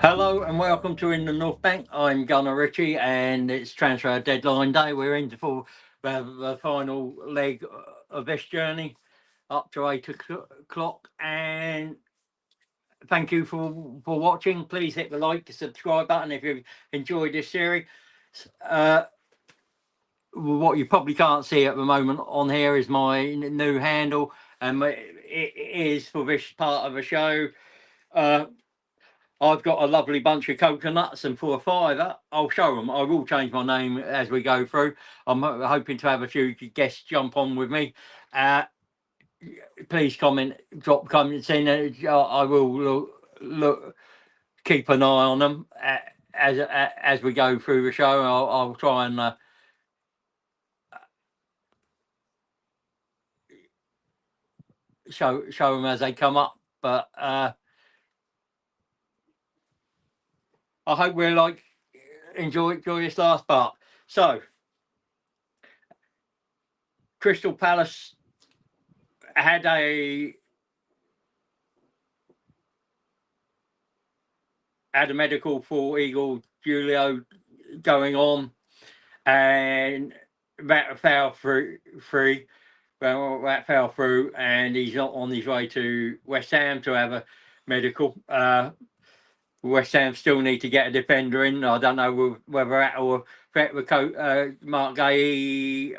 Hello and welcome to In the North Bank. I'm Gunnar Ritchie and it's transfer deadline day. We're in for the final leg of this journey up to 8 o'clock. And thank you for watching. Please hit the like, subscribe button if you've enjoyed this series. What you probably can't see at the moment on here is my new handle, and it is for this part of the show. I've got a lovely bunch of coconuts, and for a fiver, I'll show them. I will change my name as we go through. I'm hoping to have a few guests jump on with me. Please drop comments in. I will look, keep an eye on them as we go through the show. I'll try and show them as they come up. But I hope we'll enjoy this last part. So, Crystal Palace had a medical for Eagle Julio going on, and that fell through. Well, that fell through, and he's not on his way to West Ham to have a medical. West Ham still need to get a defender in. I don't know whether that will affect the Mark Gay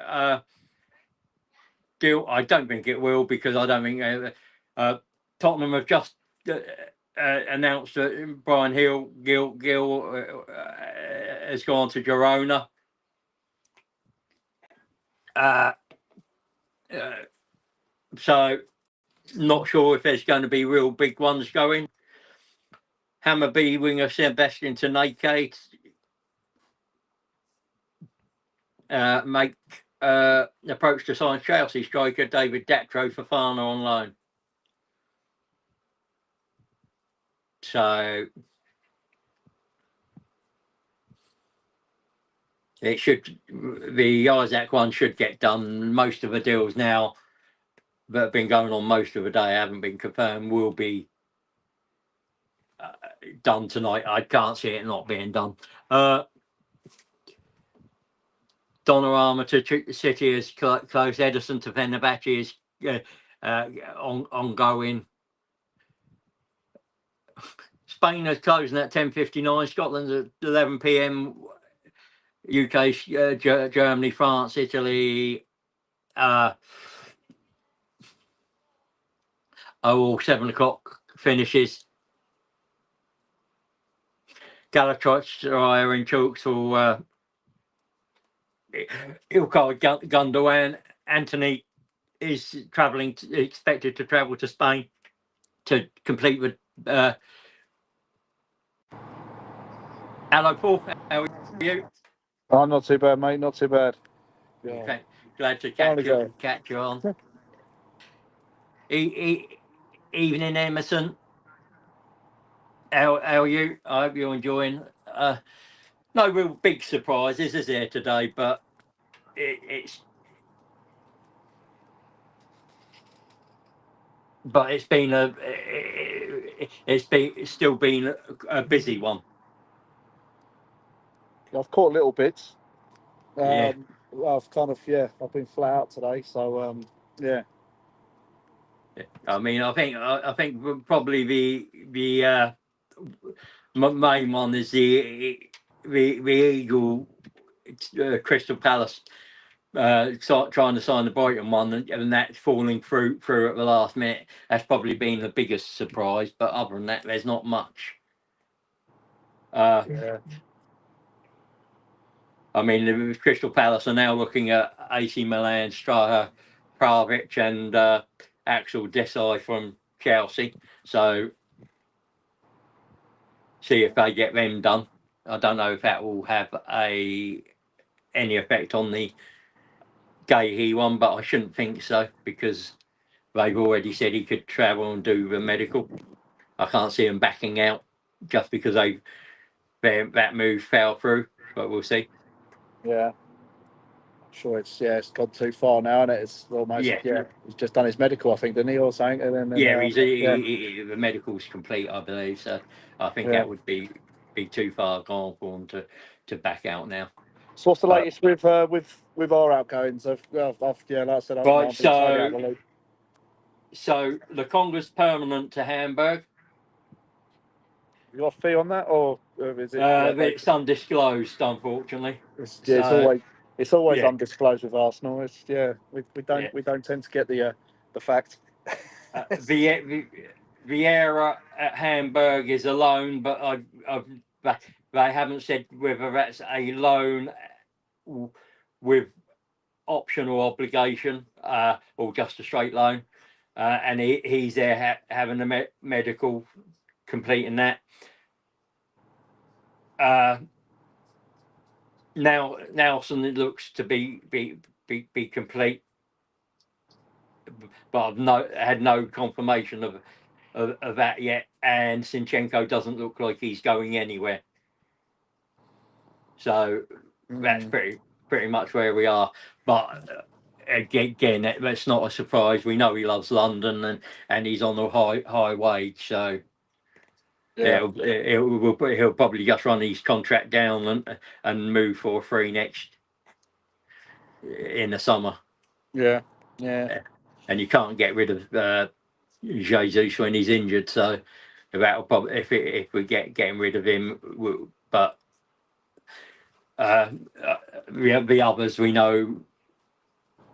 deal. I don't think it will, because I don't think Tottenham have just announced that Brian Gill has gone to Girona. So not sure if there's going to be real big ones going. Hammarby winger Sebastian Taneke make approach to sign Chelsea striker David Datro for Fana on loan. So the Isaac one should get done. Most of the deals now that have been going on most of the day haven't been confirmed, will be done tonight. I can't see it not being done. Donnarumma to City is close. Ederson to Fenerbahce is ongoing. Spain is closing at 10:59. Scotland's at 11 p.m. UK, Germany, France, Italy. All 7 o'clock finishes. Galatasaray are in talks for Ilkay Gundogan. Anthony is expected to travel to Spain to complete with. Hello, Paul. How are you? I'm not too bad, mate. Not too bad. Yeah. Okay. Glad to catch you on. Evening, Emerson. How are you? I hope you're enjoying. No real big surprises, is there, today? But it's been it's still been a busy one. I've caught little bits. Yeah. I've been flat out today, so yeah. I mean, I think probably the main one is the Eagle Crystal Palace trying to sign the Brighton one, and that's falling through at the last minute. That's probably been the biggest surprise. But other than that, there's not much. Yeah. I mean, the Crystal Palace are now looking at AC Milan, Straha Pravic, and Axel Desai from Chelsea. So see if they get them done. I don't know if that will have any effect on the Gahey one, but I shouldn't think so, because they've already said he could travel and do the medical. I can't see them backing out just because that move fell through, but we'll see. Yeah. sure it's gone too far now, and it's almost Yeah. He's just done his medical, I think, didn't he, or something? And then Yeah, the medical's complete, I believe. So I think that would be too far gone for him to back out now. So what's the latest with our outgoings? Like I said, I've been totally out of the loop. So the Conga's permanent to Hamburg. You got a fee on that, or is it? It's undisclosed, unfortunately. It's always undisclosed with Arsenal. We don't tend to get the fact. Vieira at Hamburg is a loan, but they haven't said whether that's a loan with optional obligation or just a straight loan. And he's there having a medical, completing that. Now Nelson looks to be complete, but I've had no confirmation of that yet. And Zinchenko doesn't look like he's going anywhere. So that's pretty much where we are. But again, that's not a surprise. We know he loves London, and he's on a high wage. So he'll probably just run his contract down and move for free in the summer. Yeah. And you can't get rid of Jesus when he's injured. So that'll probably, if we getting rid of him, but the others, we know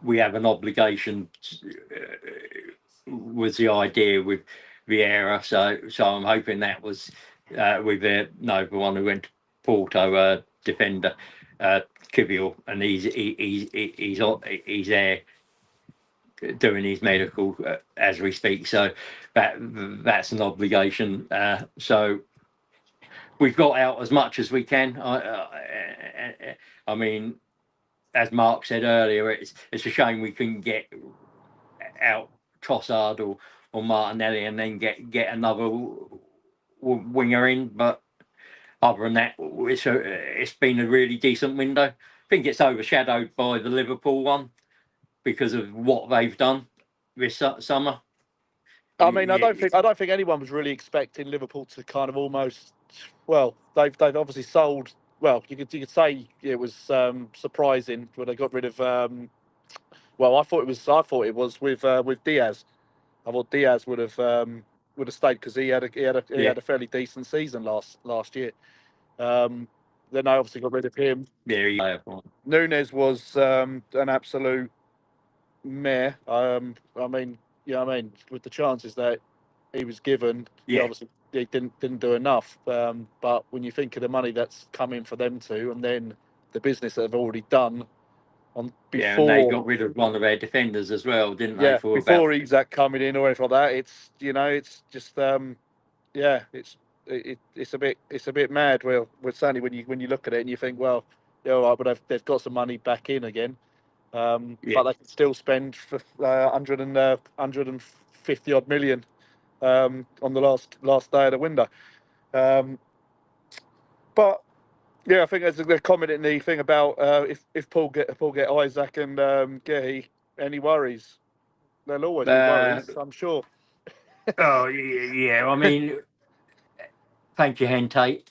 we have an obligation. Was the idea with Vieira, so I'm hoping that was with the one who went to Porto, defender Kiwior, and he's there doing his medical as we speak. So that's an obligation. So we've got out as much as we can. I mean, as Mark said earlier, it's a shame we couldn't get out Trossard or Martinelli and then get another winger in. But other than that, it's been a really decent window. I think it's overshadowed by the Liverpool one because of what they've done this summer. I mean, I don't think anyone was really expecting Liverpool to kind of almost. Well, they've obviously sold. Well, you could say it was surprising when they got rid of. I thought it was with Diaz. I thought Diaz would have stayed because he had a fairly decent season last year. Then they obviously got rid of him. Yeah, Nunes was an absolute meh. I mean, with the chances that he was given, obviously he didn't do enough. But when you think of the money that's come in for them two, and then the business that they've already done before, and they got rid of one of their defenders as well, didn't they? Before Isak coming in or anything like that, it's just it's a bit mad. Well, certainly when you look at it and you think, well, all right, but they've got some money back in again. But they can still spend 150 odd million on the last day of the window. But I think there's a comment in the thing about if Paul get Isaac and Gehi, any worries? There'll always be worries, I'm sure. Oh yeah, I mean, thank you, Hente.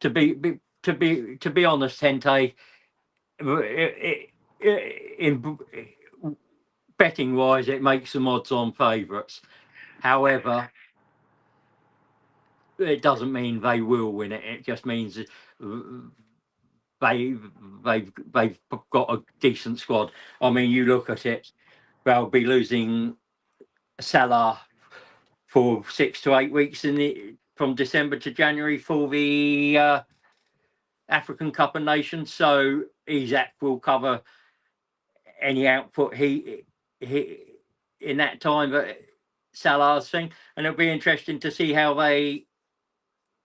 To be honest, Hente, in betting wise, it makes some odds on favourites. However, it doesn't mean they will win it. It just means they've got a decent squad. I mean, you look at it, they'll be losing Salah for 6 to 8 weeks from December to January for the African Cup of Nations. So Isak will cover any output he in that time that Salah's thing, and it'll be interesting to see how they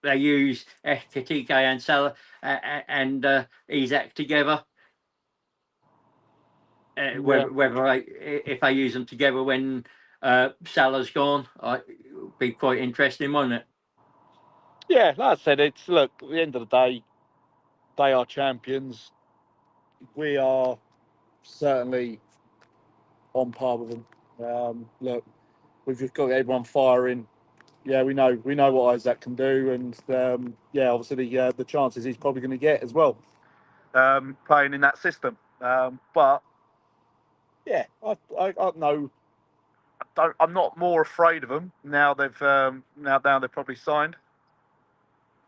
use Ekitike and Salah and Isak together. Whether if they use them together when Salah's gone, it'll be quite interesting, won't it? Yeah, like I said, look, at the end of the day, they are champions. We are certainly on par with them. Look, we've just got everyone firing. Yeah, we know what Isaac can do, and obviously the chances he's probably going to get as well, playing in that system. But yeah, I know. I'm not more afraid of them now. They've probably signed.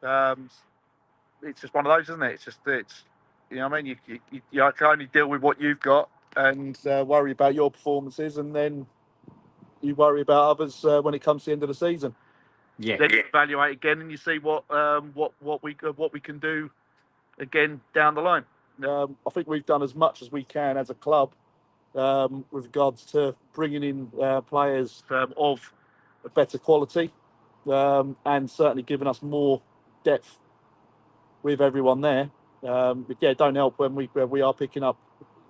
It's just one of those, isn't it? It's you know what I mean. You can only deal with what you've got and worry about your performances, and then you worry about others when it comes to the end of the season. Yeah. Then you evaluate again and you see what we can do again down the line. I think we've done as much as we can as a club with regards to bringing in players of a better quality and certainly giving us more depth with everyone there. But yeah, don't help when we are picking up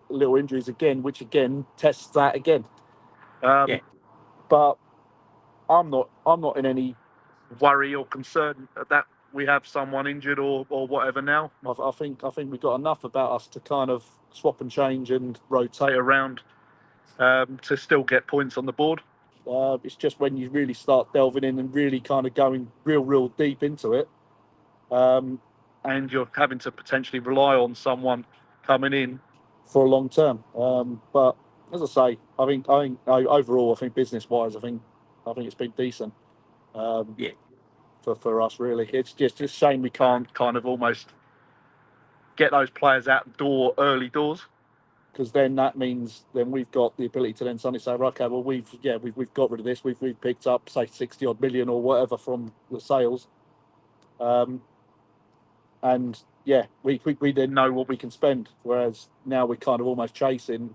little injuries again, which again tests that again. But I'm not in any worry or concern that we have someone injured or whatever now. I think we've got enough about us to kind of swap and change and rotate around to still get points on the board. It's just when you really start delving in and really kind of going real deep into it, and you're having to potentially rely on someone coming in for a long term. But as I say, I think overall, I think business wise, I think it's been decent. For us, really, it's just a shame we can't kind of almost get those players out the door early doors, because then that means then we've got the ability to then suddenly say, right, okay, well we've got rid of this, we've picked up say 60 odd million or whatever from the sales, and yeah, we then know what we can spend. Whereas now we're kind of almost chasing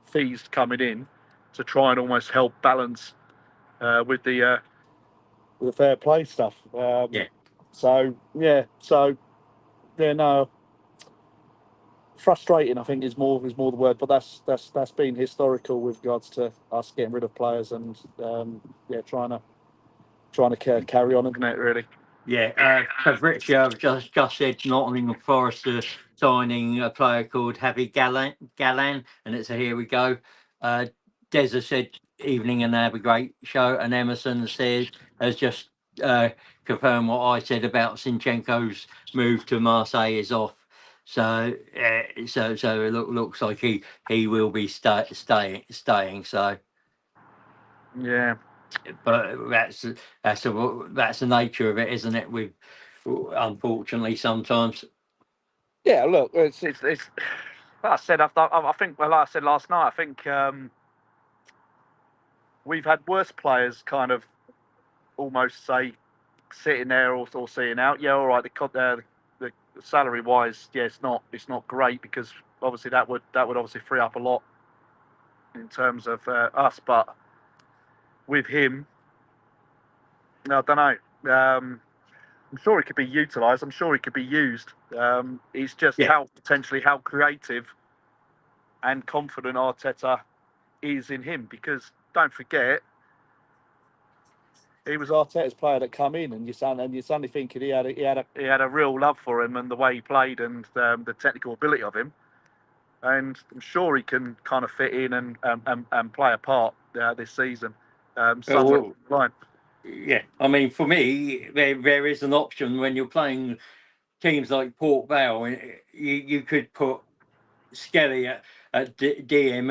fees coming in to try and almost help balance with the fair play stuff. So no, frustrating, I think, is more the word. But that's been historical with regards to us getting rid of players and trying to carry on, isn't it? Really. Yeah, Fabrizio just said Nottingham Forest are signing a player called Javi Galan, and it's a here we go. Deza said evening and have a great show, and Emerson has just confirmed what I said about Sinchenko's move to Marseille is off. So it looks like he will be staying. So yeah. But that's the nature of it, isn't it? With unfortunately sometimes. Yeah, look, it's like I said. I think, well, like I said last night, I think we've had worse players kind of almost say sitting there or sitting out. Yeah, all right. The salary wise, yeah, it's not great, because obviously that would obviously free up a lot in terms of us. But with him, no, I don't know. I'm sure he could be utilised. I'm sure he could be used. It's just how creative and confident Arteta is in him, because don't forget, he was Arteta's player that come in, and you're suddenly thinking he had a real love for him and the way he played and the technical ability of him, and I'm sure he can kind of fit in and play a part this season. Line. Yeah, I mean, for me, there is an option when you're playing teams like Port Vale. You could put Skelly at DM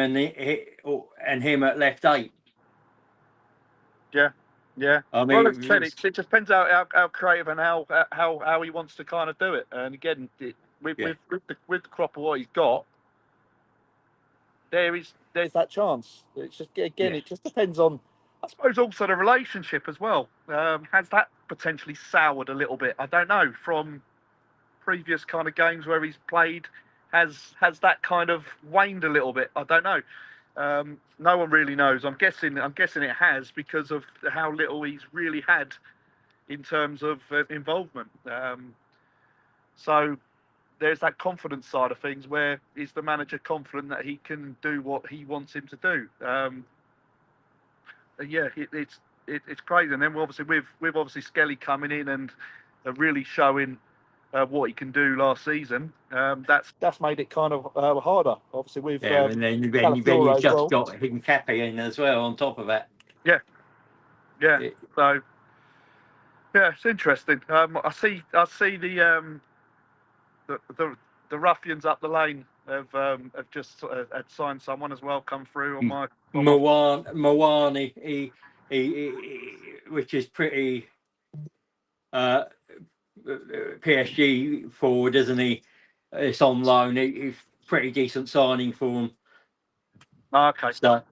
and him at left 8. Yeah. I mean, well, it just depends how creative and how he wants to kind of do it. And again, with the crop of what he's got, there's that chance. It's just it just depends on, I suppose, also the relationship as well. Has that potentially soured a little bit? I don't know, from previous kind of games where he's played. Has that kind of waned a little bit? I don't know. No one really knows. I'm guessing it has, because of how little he's really had in terms of involvement. So there's that confidence side of things, where is the manager confident that he can do what he wants him to do? It's crazy. And then obviously with Skelly coming in and really showing what he can do last season, that's made it kind of harder. Obviously, with and then you've just got Hincapie in as well on top of that. Yeah. So yeah, it's interesting. I see the ruffians up the lane have just had signed someone as well, come through on my Moani, which is pretty PSG forward, isn't he? It's on loan. It's pretty decent signing for him. Okay. So,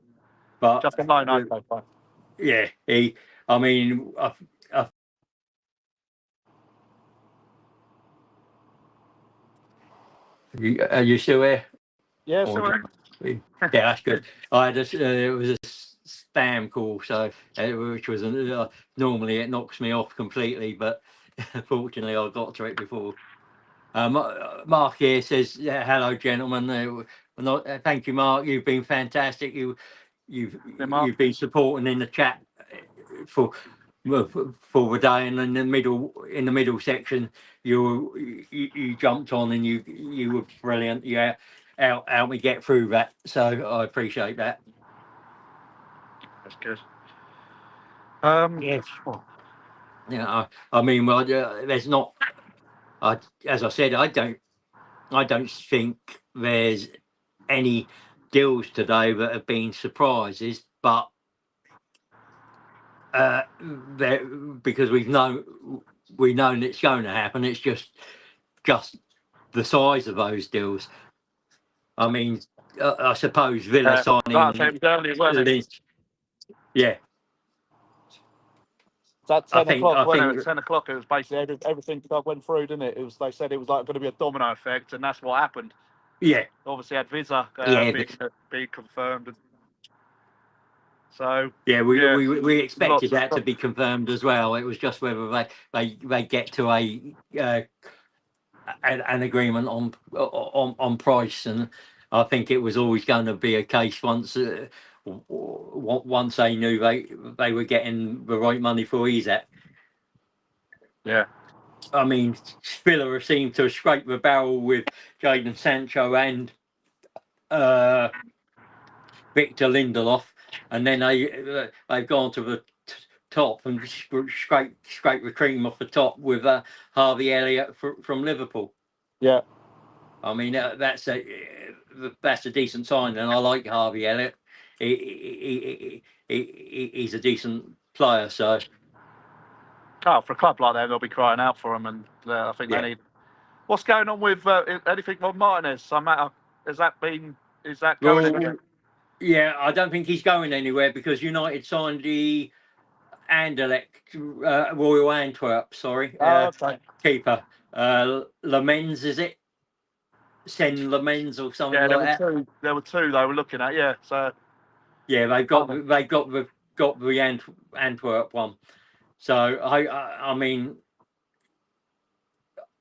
but just on loan. Okay, fine. Yeah, I mean, are you still here? Yeah, still here. Yeah, that's good. I had it was a spam call, so which was normally it knocks me off completely, but fortunately I got to it before. Mark here says, "Hello, gentlemen. Thank you, Mark. You've been fantastic. You've been supporting in the chat for the day, and in the middle section, you jumped on and you were brilliant. You helped me get through that, so I appreciate that. That's good. Yes. Yeah, I mean, well, there's not. As I said, I don't think there's any deals today that have been surprises, but because we've known it's going to happen. It's just the size of those deals. I mean, I suppose Villa signing Lynch. Yeah. At 10 o'clock, at 10 o'clock, it was basically everything went through, didn't it? They said it was like going to be a domino effect, and that's what happened. Yeah. Obviously, had Visa being confirmed. So yeah, we expected that to be confirmed as well. It was just whether they get to an agreement on price, and I think it was always going to be a case once they knew they were getting the right money for Isak. Yeah. I mean, Villa seemed to have scraped the barrel with Jadon Sancho and Victor Lindelof, and then they've gone to the top and scrape the cream off the top with Harvey Elliott from Liverpool. Yeah. I mean, that's a decent sign, and I like Harvey Elliott. He's a decent player, so. Oh, for a club like that, they'll be crying out for him, and I think they need. What's going on with anything with Martinez? Is that going anywhere? Yeah, I don't think he's going anywhere because United signed the Anderlecht Royal Antwerp. Keeper Lamens, is it? Sen Lamens or something like that. There were two they were looking at. Yeah, so. Yeah, they've got the Antwerp one. So I mean,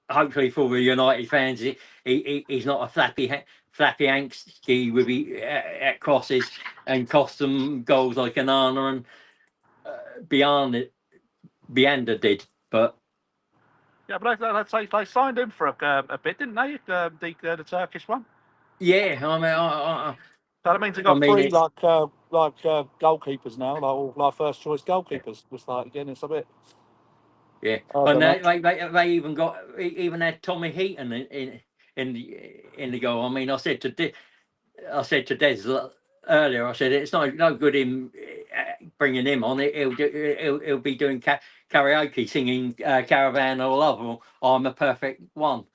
hopefully for the United fans, he's not a flappy angsty with at crosses and cost them goals like Anana and Bianda did. But yeah, but they signed him for a bit, didn't they? The Turkish one. Yeah, I mean, that means they got three goalkeepers now, like first choice goalkeepers. Just like again, it's a bit. Yeah, and they even had Tommy Heaton in the goal. I mean, I said to Des earlier, I said it's no good him bringing him on. He'll be doing karaoke, singing "Caravan of Love" or "I'm a Perfect One."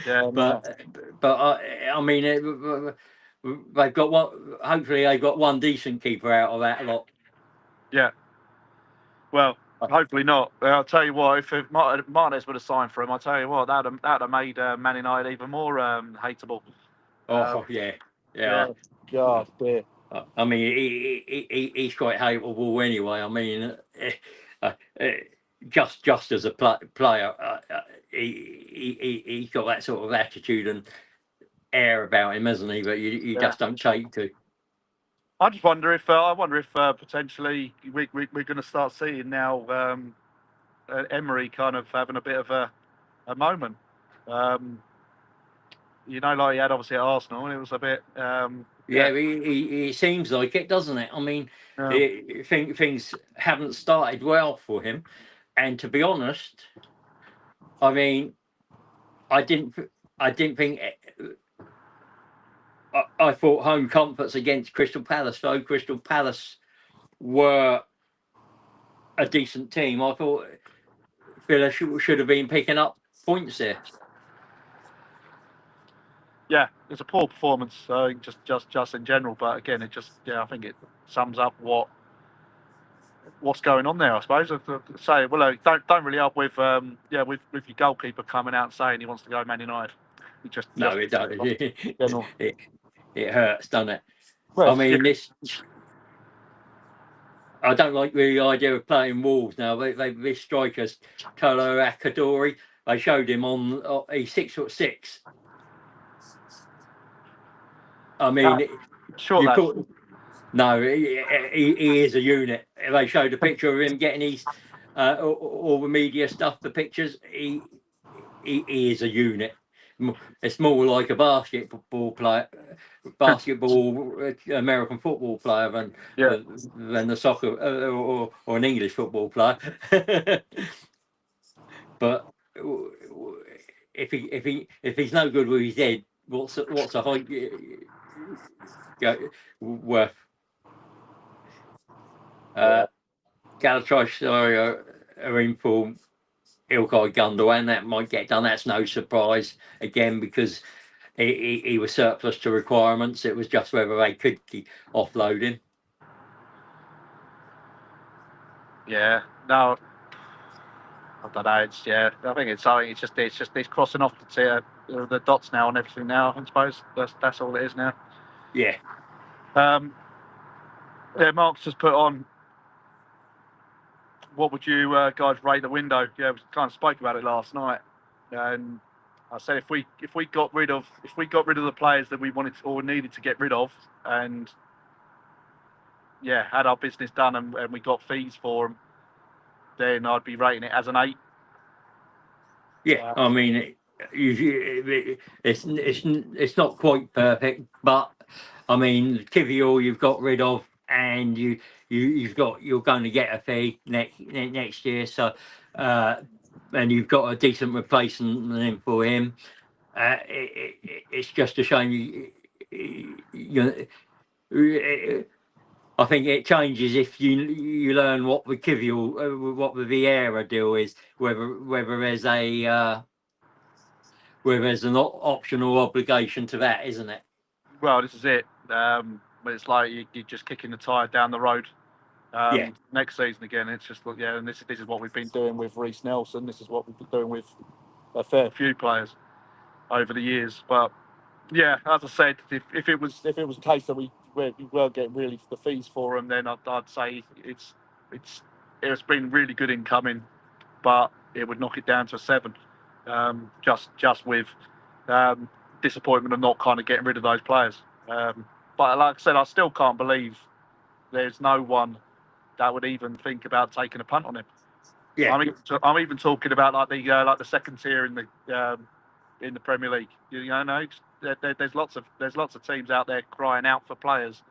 Yeah, but I mean, they've got one. Hopefully, they've got one decent keeper out of that lot. Yeah. Well, hopefully not. I'll tell you what. If Martinez would have signed for him, I'll tell you what, that'd have made Man United even more hateable. Oh yeah. God, dear. I mean, he's quite hateable anyway. I mean, just as a player, he's got that sort of attitude and air about him, hasn't he? But you just don't take to. I just wonder if potentially we're going to start seeing now Emery kind of having a bit of a moment. You know, like he had obviously at Arsenal, and it was a bit. It seems like it, doesn't it? I mean, things haven't started well for him, and to be honest, I mean, I didn't think. I thought home comforts against Crystal Palace, though Crystal Palace were a decent team. I thought Villa should have been picking up points there. Yeah, it's a poor performance, just in general. But again, I think it sums up what's going on there. I suppose. Don't really help with with your goalkeeper coming out and saying he wants to go Man United. It does. It hurts, doesn't it? Well, I mean, I don't like the idea of playing Wolves now. This striker's Tolo Akadori. They showed him he's 6'6". I mean, no, he is a unit. They showed a picture of him getting his all the media stuff, the pictures. He is a unit. It's more like a basketball American football player than the soccer or an English football player. But if he's no good with his head, what's a height worth? Galatasaray are in for Ilkay Gundogan. That might get done. That's no surprise again because he was surplus to requirements. It was just whether they could offload him. Yeah, no, I don't know. I think it's something. It's just crossing off the dots now and everything. Now, I suppose that's all it is now. Yeah. Mark's just put on. What would you guys rate the window? Yeah, we kind of spoke about it last night, and I said if we got rid of the players that we wanted or needed to get rid of, and had our business done and we got fees for them, then I'd be rating it as an 8. Yeah, I mean, it's not quite perfect, but I mean, Kiwior you've got rid of, and you're going to get a fee next year, so and you've got a decent replacement for him. It's just a shame I think it changes if you learn what the Kiwior, what the Vieira deal is, whether there's an optional obligation to that, isn't it? Well, this is it. But it's like you're just kicking the tire down the road. Next season again, it's just and this is what we've been doing with Reiss Nelson. This is what we've been doing with a fair few players over the years. But as I said, if it was a case that we weren't getting really the fees for them, then I'd say it's been really good incoming, but it would knock it down to a 7. Just with disappointment of not kind of getting rid of those players. But like I said, I still can't believe there's no one that would even think about taking a punt on him. Yeah, I'm even talking about like the second tier in the Premier League. There's lots of teams out there crying out for players,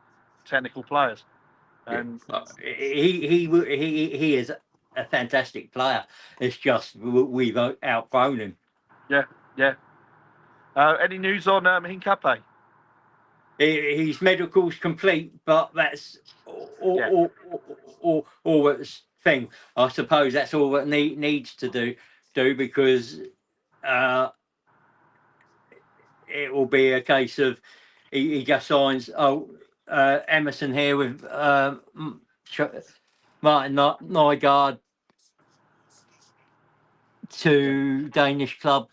technical players, and he is a fantastic player. It's just we've outgrown him. Yeah. Any news on Hincapie? His medical's complete, but that's all that's thing. I suppose that's all that needs to do because it will be a case of he just signs. Emerson here with Martin Nørgaard to Danish club.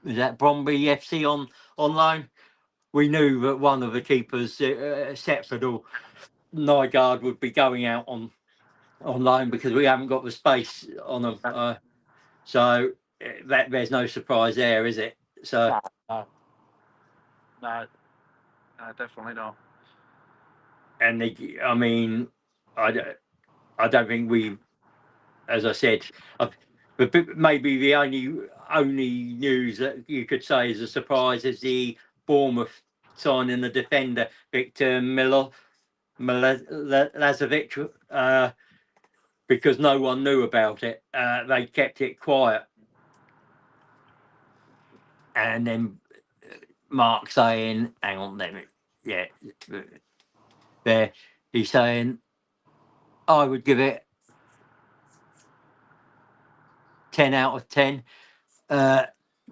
Is that Bromby FC on loan? We knew that one of the keepers, Setford or Nørgaard, would be going out on loan because we haven't got the space on them. So that there's no surprise there, is it? So no, definitely not. And I mean, I don't think we as I said, maybe the only news that you could say is a surprise is the Bournemouth signing the defender Viktor Milosevic, because no one knew about it. They kept it quiet, and then Mark saying, "Hang on, there." He's saying, "I would give it 10 out of 10,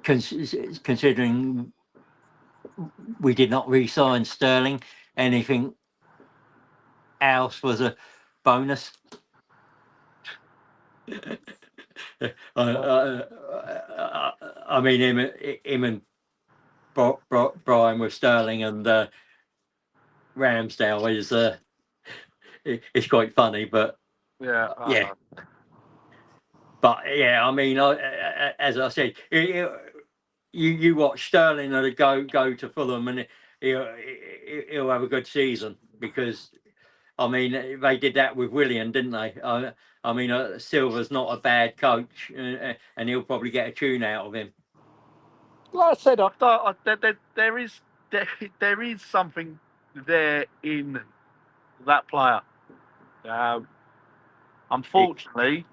considering we did not re-sign Sterling. Anything else was a bonus." I mean, him and Brian with Sterling and Ramsdale is it's quite funny, but yeah. But yeah, I mean, as I said, you watch Sterling go to Fulham, and he'll have a good season, because I mean they did that with Willian, didn't they? I mean, Silva's not a bad coach, and he'll probably get a tune out of him. Like I said, there is something there in that player. Unfortunately,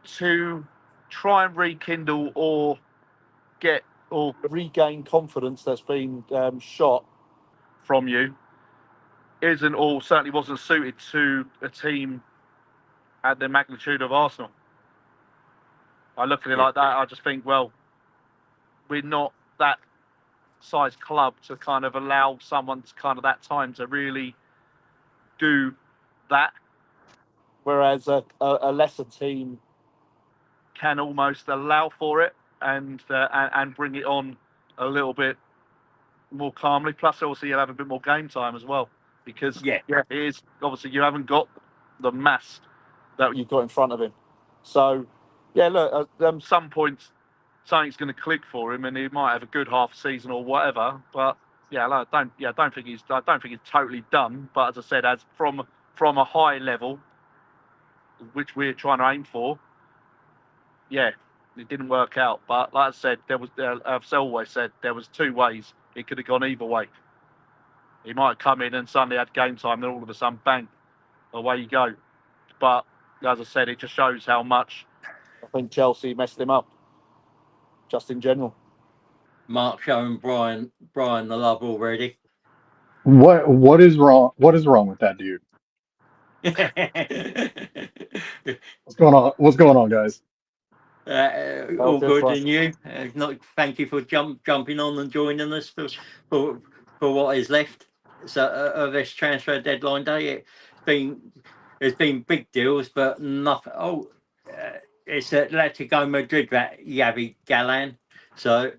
to try and rekindle or regain confidence that's been shot from you certainly wasn't suited to a team at the magnitude of Arsenal. I look at it like that. I just think, well, we're not that size club to kind of allow someone to kind of that time to really do that. Whereas a lesser team can almost allow for it and bring it on a little bit more calmly. Plus, also you'll have a bit more game time as well, because it is obviously you haven't got the mass that you've got in front of him. So look, at some points something's going to click for him, and he might have a good half season or whatever. But I don't think he's totally done. But as I said, as from a high level, which we're trying to aim for, it didn't work out. But like I said, I've always said there was two ways. It could have gone either way. He might have come in and suddenly had game time, then all of a sudden, bang, away you go. But as I said, it just shows how much I think Chelsea messed him up, just in general. Mark showing Brian the love already. What is wrong? What is wrong with that dude? What's going on, guys? All good, and you? Thank you for jumping on and joining us for what is left of this transfer deadline day. There's been big deals, but nothing. It's Atletico Madrid that Javi Galan. So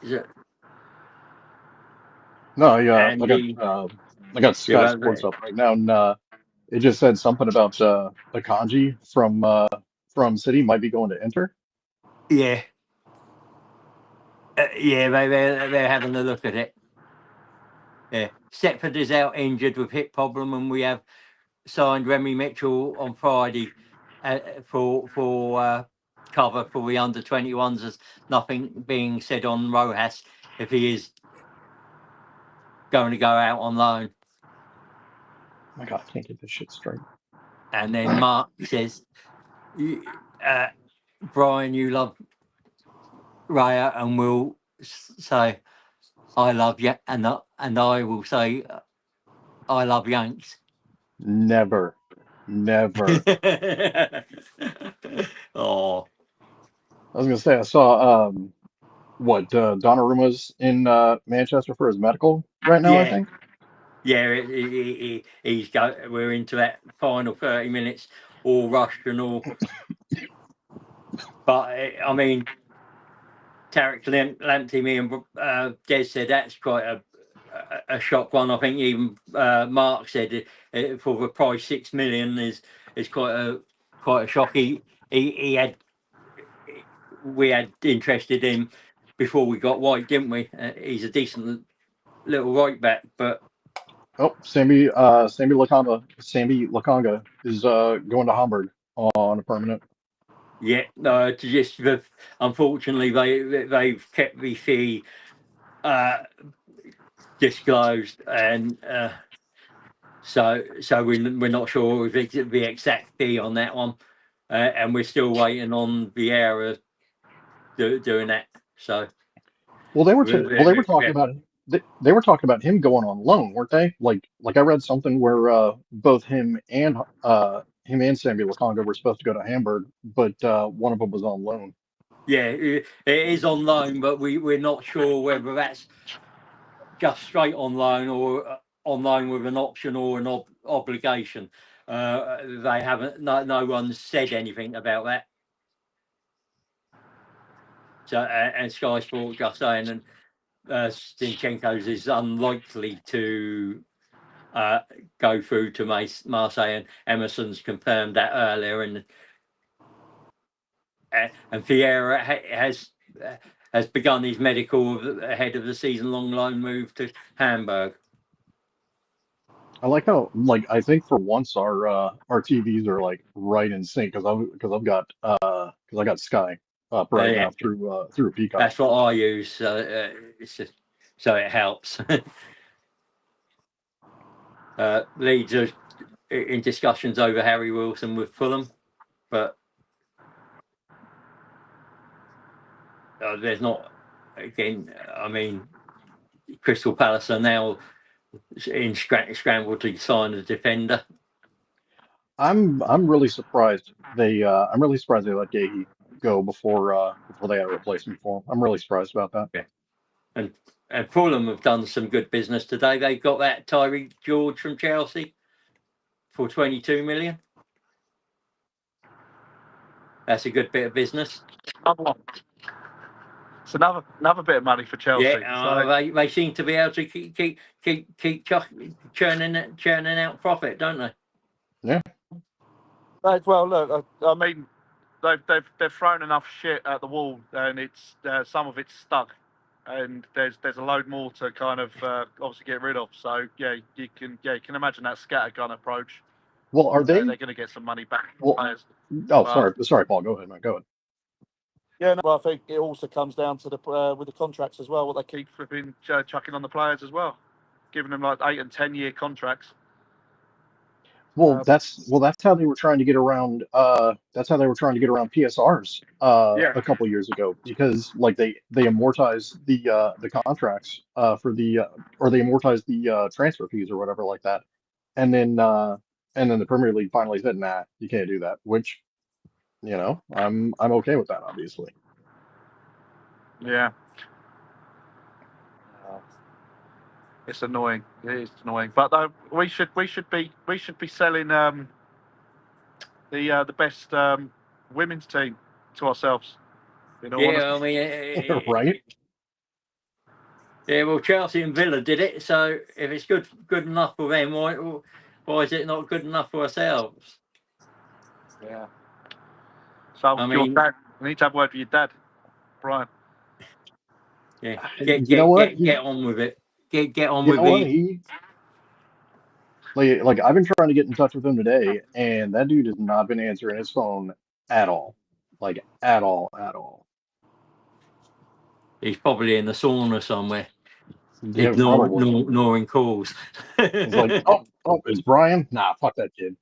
is it? No, yeah, I got Sky Sports up right now, and it just said something about Akanji from City might be going to Inter. Yeah, they're having a look at it. Yeah, Setford is out injured with hip problem, and we have signed Remy Mitchell on Friday for cover for the under-21s. There's nothing being said on Rojas if he is going to go out on loan. My God, I can't get this shit straight. And then Mark says, Brian, you love Raya, and will say, I love you, and I will say, I love Yanks. Never. Oh, I was gonna say I saw Donnarumma's in Manchester for his medical right now, I think. Yeah, he's we're into that final 30 minutes, all rushed and all. But I mean, Tarek Lamptey, me and Des said that's quite a shock one. I think even Mark said for the price $6 million is quite a shock. We had interested in before we got White, didn't we? He's a decent little right back, but Oh, Sammy Lakanga is going to Hamburg on a permanent. Yeah, no, just unfortunately they've kept the fee disclosed, and so we're not sure of the exact fee on that one, and we're still waiting on Vieira doing that. So Well, they were talking about they were talking about him going on loan, weren't they? Like I read something where both him and Sammy Lakanga were supposed to go to Hamburg, but one of them was on loan. yeah, it is on loan, but we're not sure whether that's just straight on loan or on loan with an option or an obligation. They haven't. No one's said anything about that. So and Sky Sport just saying, and Zinchenko's is unlikely to go through to Marseille, and Emerson's confirmed that earlier, and Vieira has begun his medical ahead of the season-long loan move to Hamburg. I like how I think for once our TVs are like right in sync because I got Sky up right now through Peacock. That's what I use. It's just, so it helps. Leeds are in discussions over Harry Wilson with Fulham, but there's not. Again, I mean, Crystal Palace are now in scramble to sign a defender. I'm really surprised they let Gahey go before they had a replacement for him. I'm really surprised about that. Yeah. And Fulham have done some good business today. They got that Tyree George from Chelsea for 22 million. That's a good bit of business. It's another bit of money for Chelsea. Yeah, they seem to be able to keep churning out profit, don't they? Yeah. Well, look, I mean, they've thrown enough shit at the wall, and it's some of it's stuck, and there's a load more to kind of obviously get rid of. So yeah, you can imagine that scattergun approach. Well, are they? They're going to get some money back. Well, Players. Sorry, Paul. Go ahead, man. Go ahead. Yeah, no, well, I think it also comes down to with the contracts as well. What they keep flipping chucking on the players as well, giving them like 8 and 10 year contracts. Well, that's how they were trying to get around. That's how they were trying to get around PSRs a couple years ago because they amortize the contracts for or they amortize the transfer fees or whatever like that, and then the Premier League finally said, nah, you can't do that. Which, I'm okay with that, obviously. Yeah. It's annoying. It is annoying, but we should be selling the best women's team to ourselves. I mean, right? Yeah, well, Chelsea and Villa did it, so if it's good enough for them, why is it not good enough for ourselves? Yeah. So I mean, your dad, I need to have a word with your dad, Brian. Yeah, get on with it. Get on with it. Like I've been trying to get in touch with him today, and that dude has not been answering his phone at all. Like at all. He's probably in the sauna somewhere. Yeah, ignoring calls. It's like, oh, it's Brian? Nah, fuck that kid.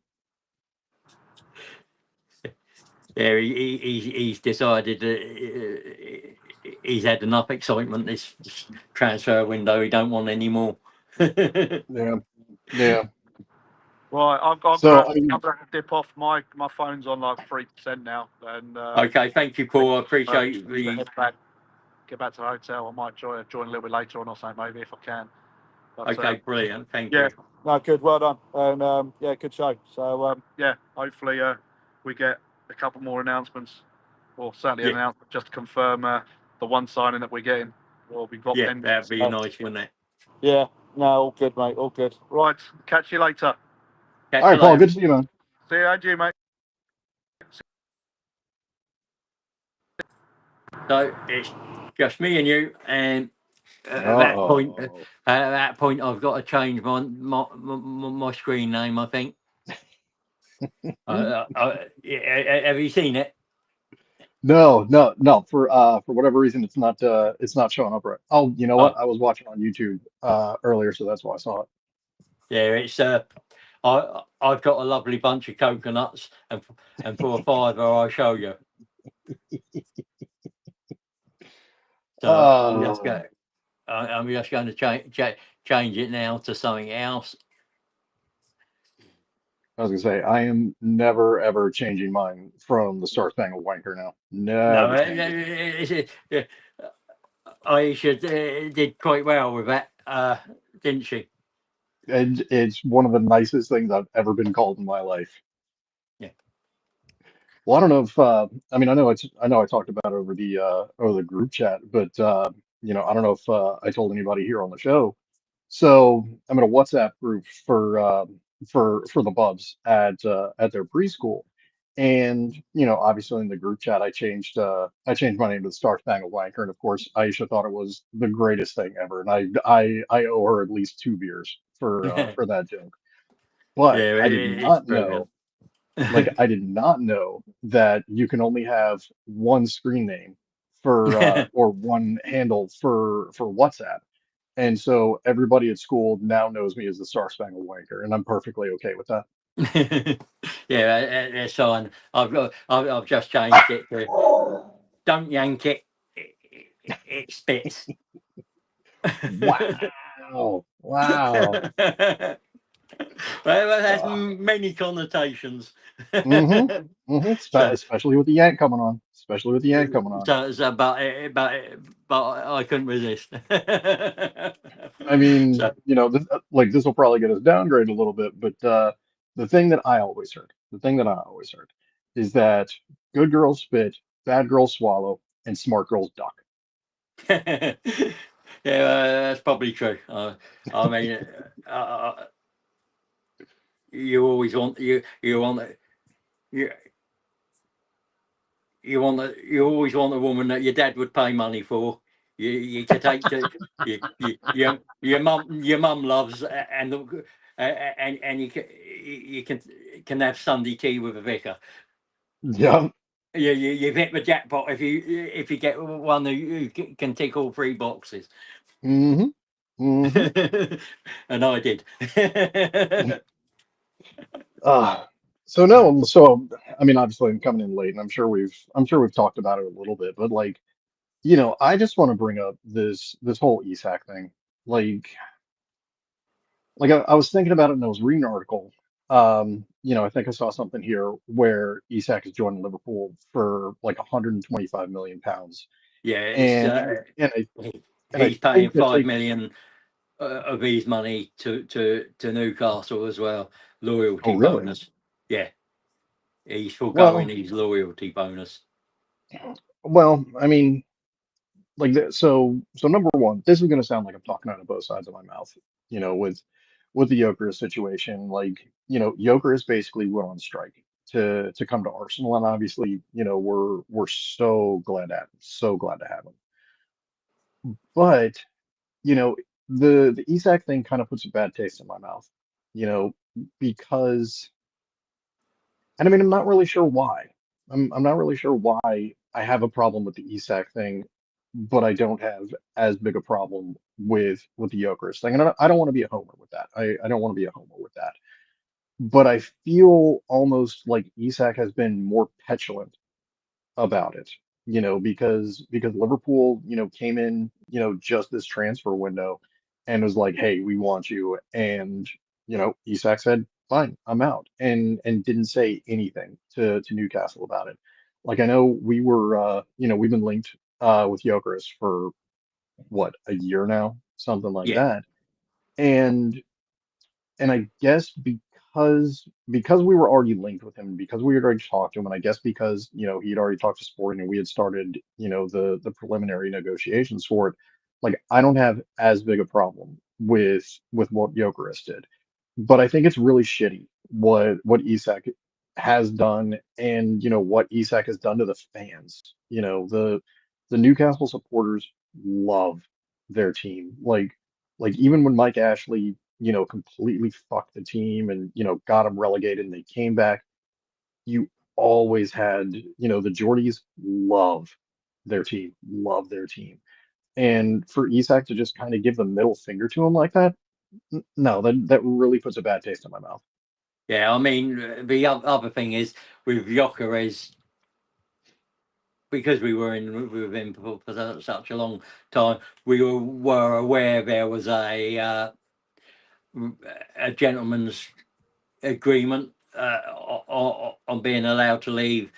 Yeah, he's decided that he's had enough excitement this transfer window. He don't want any more. Yeah. Right, I'm going to dip off. My phone's on like 3% now. And okay, thank you, Paul. I appreciate the. Get back to the hotel. I might join a little bit later on or something, maybe if I can. But, okay, brilliant. Thank you. No, good. Well done. And good show. So hopefully we get a couple more announcements, or certainly an announcement just to confirm the one signing that we're getting. Or we've got. Yeah, that'd be nice, wouldn't it? Yeah. No, all good, mate. All good. Right. Catch you later. All right, Paul. Good to see you, man. See you, and you, mate. So it's just me and you, and At that point, I've got to change my screen name, I think. Have you seen it? No. For whatever reason, it's not showing up right. Oh, you know what? I was watching on YouTube earlier, so that's why I saw it. Yeah, it's I've got a lovely bunch of coconuts, and for a fiver, I'll show you. So I'm just going to change it now to something else. I was gonna say I am never ever changing mine from the Star Spangled Wanker now. Never. Aisha did quite well with that, didn't she? And it's one of the nicest things I've ever been called in my life. Yeah. Well, I don't know if I mean I know I talked about it over the group chat, but I don't know if I told anybody here on the show. So I'm in a WhatsApp group for the Bubs at their preschool, and obviously in the group chat I changed my name to the Star Spangled Wanker, and of course Aisha thought it was the greatest thing ever, and I owe her at least 2 beers for that joke. But Yeah, I did not know. Like I did not know that you can only have one screen name for or one handle for WhatsApp. And so everybody at school now knows me as the Star Spangled Wanker, and I'm perfectly okay with that. Yeah, that's fine. I've just changed it to "Don't yank it, it spits." Wow. Wow. Well, it has many connotations. Especially with the yank coming on. Especially with the yank coming on. But I couldn't resist. I mean, So, this will probably get us downgraded a little bit, but the thing that I always heard, is that good girls spit, bad girls swallow, and smart girls duck. yeah, that's probably true. I mean, you always want you always want a woman that your dad would pay money for. You could take to your mum loves, and you can have Sunday tea with a vicar. Yeah. You've hit the jackpot if you get one who can tick all 3 boxes. Mm-hmm. And I did. So I mean, obviously I'm coming in late, and I'm sure we've talked about it a little bit, but I just want to bring up this whole Isak thing. I was thinking about it, and I was reading an article. I think I saw something here where Isak is joining Liverpool for like 125 million pounds. Yeah, And I he's paying think that 5 million of his money to Newcastle as well. Loyalty really? bonus. Yeah, he's foregoing Well, his loyalty bonus. I mean, so number one, this is going to sound like I'm talking out of both sides of my mouth. With the Gyökeres situation, Gyökeres basically went on strike to come to Arsenal, and obviously, we're so glad to have him. But you know, the Isak thing kind of puts a bad taste in my mouth, you know, because, and I mean, I'm not really sure why. I'm not really sure why I have a problem with the Isak thing, but I don't have as big a problem with the Gyökeres thing. And I don't want to be a homer with that. I don't want to be a homer with that. But I feel almost like Isak has been more petulant about it, because Liverpool, came in, just this transfer window and was like, hey, we want you. And, Isak said, fine, I'm out, and didn't say anything to Newcastle about it. Like I know we've been linked with Gyökeres for what, a year now, something like Yeah, that. And I guess because we were already linked with him, because we had already talked to him, and I guess because he had already talked to Sporting and we had started the preliminary negotiations for it. Like I don't have as big a problem with what Gyökeres did, but I think it's really shitty what Isak has done, and what Isak has done to the fans. The Newcastle supporters love their team. Like even when Mike Ashley, completely fucked the team and, got them relegated and they came back, you always had, the Geordies love their team. And for Isak to just kind of give the middle finger to him like that, no, that really puts a bad taste in my mouth. Yeah, I mean, the other thing is with Gyökeres, because we were with him for such a long time, we were aware there was a gentleman's agreement on being allowed to leave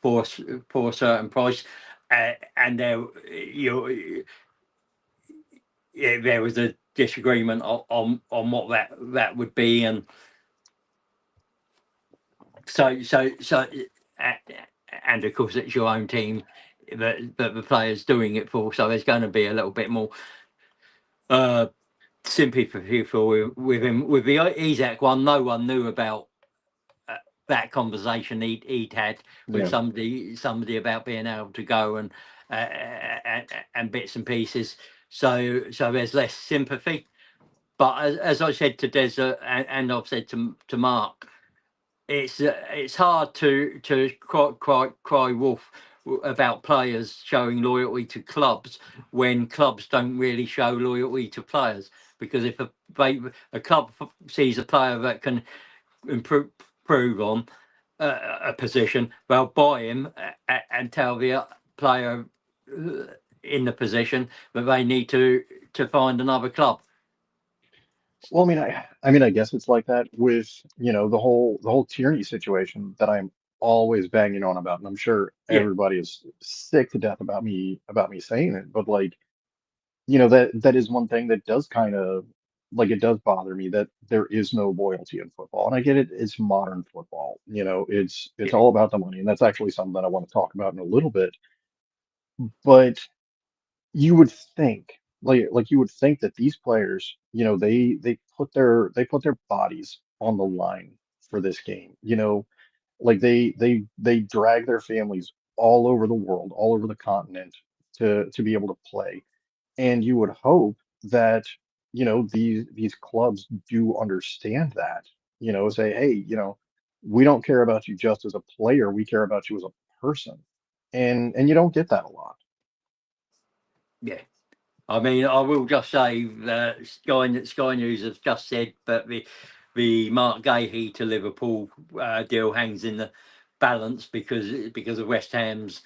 for a certain price, and there there was a disagreement on what that would be, and so and of course it's your own team that the player's doing it for, so there's going to be a little bit more sympathy for with him. With the Isak one, no one knew about that conversation he'd had with somebody about being able to go and bits and pieces. So there's less sympathy. But as I said to Des and I've said to Mark, it's hard to cry wolf about players showing loyalty to clubs when clubs don't really show loyalty to players. Because if a club sees a player that can improve on a position, they'll buy him and tell the player in the position that they need to find another club. Well, I guess it's like that with, the whole Tierney situation that I'm always banging on about, and I'm sure everybody is sick to death about me saying it, but like, that is one thing that does kind of like it does bother me that there is no loyalty in football. And I get it, it's modern football. It's all about the money, and that's actually something that I want to talk about in a little bit. But you would think you would think that these players, they put their bodies on the line for this game. Like they drag their families all over the world, all over the continent to be able to play. And you would hope that, these clubs do understand that, say, hey, we don't care about you just as a player, we care about you as a person. And you don't get that a lot. Yeah. I mean, I will just say that Sky News has just said that the Mark Gahey to Liverpool deal hangs in the balance because of West Ham's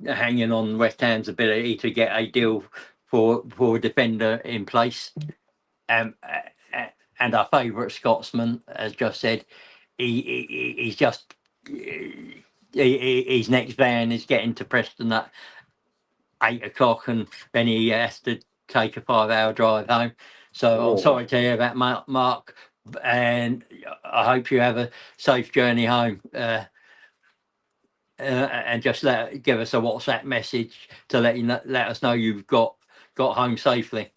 hanging on West Ham's ability to get a deal for a defender in place. And our favourite Scotsman has just said he's just his next van is getting to Preston at 8 o'clock, and then he has to take a 5-hour drive home. So I'm sorry to hear that, Mark, and I hope you have a safe journey home. And just give us a WhatsApp message to let us know you've got home safely.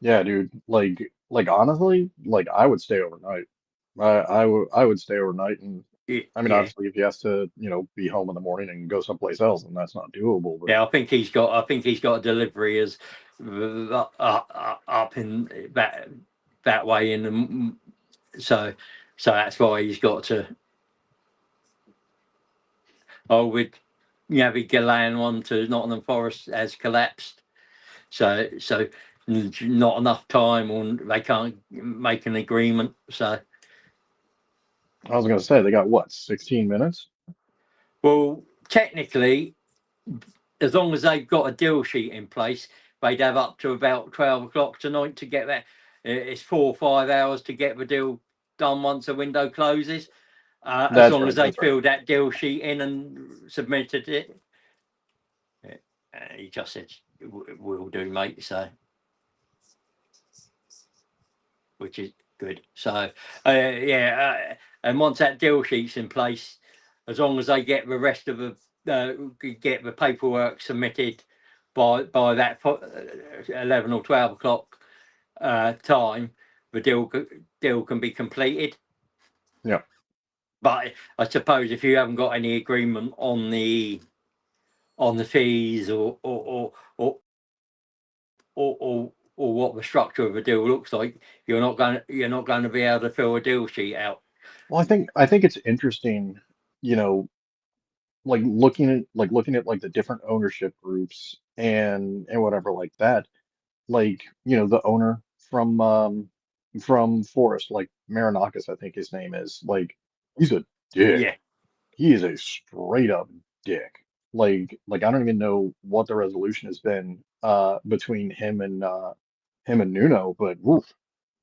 Yeah, dude. Like honestly, like I would stay overnight. I would stay overnight, and obviously, if he has to, be home in the morning and go someplace else, then that's not doable. But yeah, I think he's got a delivery as up in that way in the, so that's why he's got to. Oh, with the Gillan one to Nottingham Forest has collapsed, so not enough time, or they can't make an agreement. So I was gonna say they got what, 16 minutes? well, technically, as long as they've got a deal sheet in place, they'd have up to about 12 o'clock tonight to get that. It's 4 or 5 hours to get the deal done once the window closes. As long as they filled that deal sheet in and submitted it. He just said, "Will do, mate." So, which is good. So, and once that deal sheet's in place, as long as they get the rest of get the paperwork submitted by that 11 or 12 o'clock time, the deal can be completed. Yeah. But I suppose if you haven't got any agreement on the fees or what the structure of a deal looks like, you're not going to be able to fill a deal sheet out. Well, I think it's interesting, like looking at like the different ownership groups and whatever like that. Like, the owner from Forest, like Marinakis, I think his name is, like, he's a dick. Yeah, He is a straight up dick. Like I don't even know what the resolution has been between him and Nuno, but oof,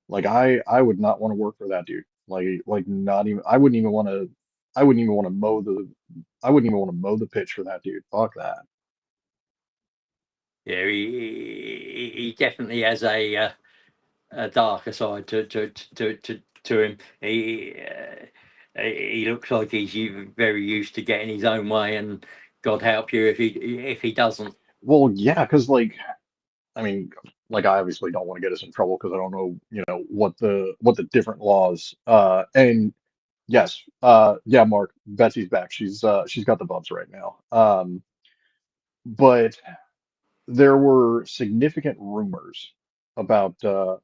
like I would not want to work for that dude. Like not even I wouldn't even want to mow the pitch for that dude. Fuck that. yeah, he definitely has a darker side to him. He looks like he's very used to getting his own way, and God help you if he doesn't. Well, yeah, because like I mean, like I obviously don't want to get us in trouble because I don't know, what the different laws and yes, yeah, Mark, Betsy's back. She's got the bumps right now. But there were significant rumors about the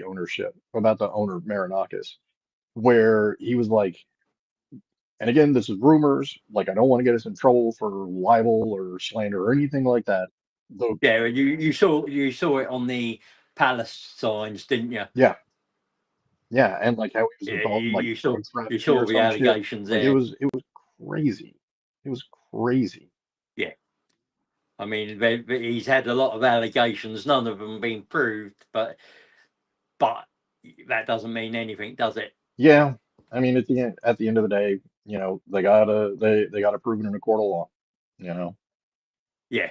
ownership, about the owner Marinakis, where he was like, and again, this is rumors, like I don't want to get us in trouble for libel or slander or anything like that. Though, Yeah, you saw it on the Palace signs, didn't you? yeah, yeah, and like how he was Yeah, involved in like you drug trafficking saw or the some shit. allegations Like there. it was crazy. It was crazy. Yeah, I mean, he's had a lot of allegations, none of them been proved, but that doesn't mean anything, does it? Yeah, I mean at the end of the day, they gotta prove it in a court of law. You know. Yeah,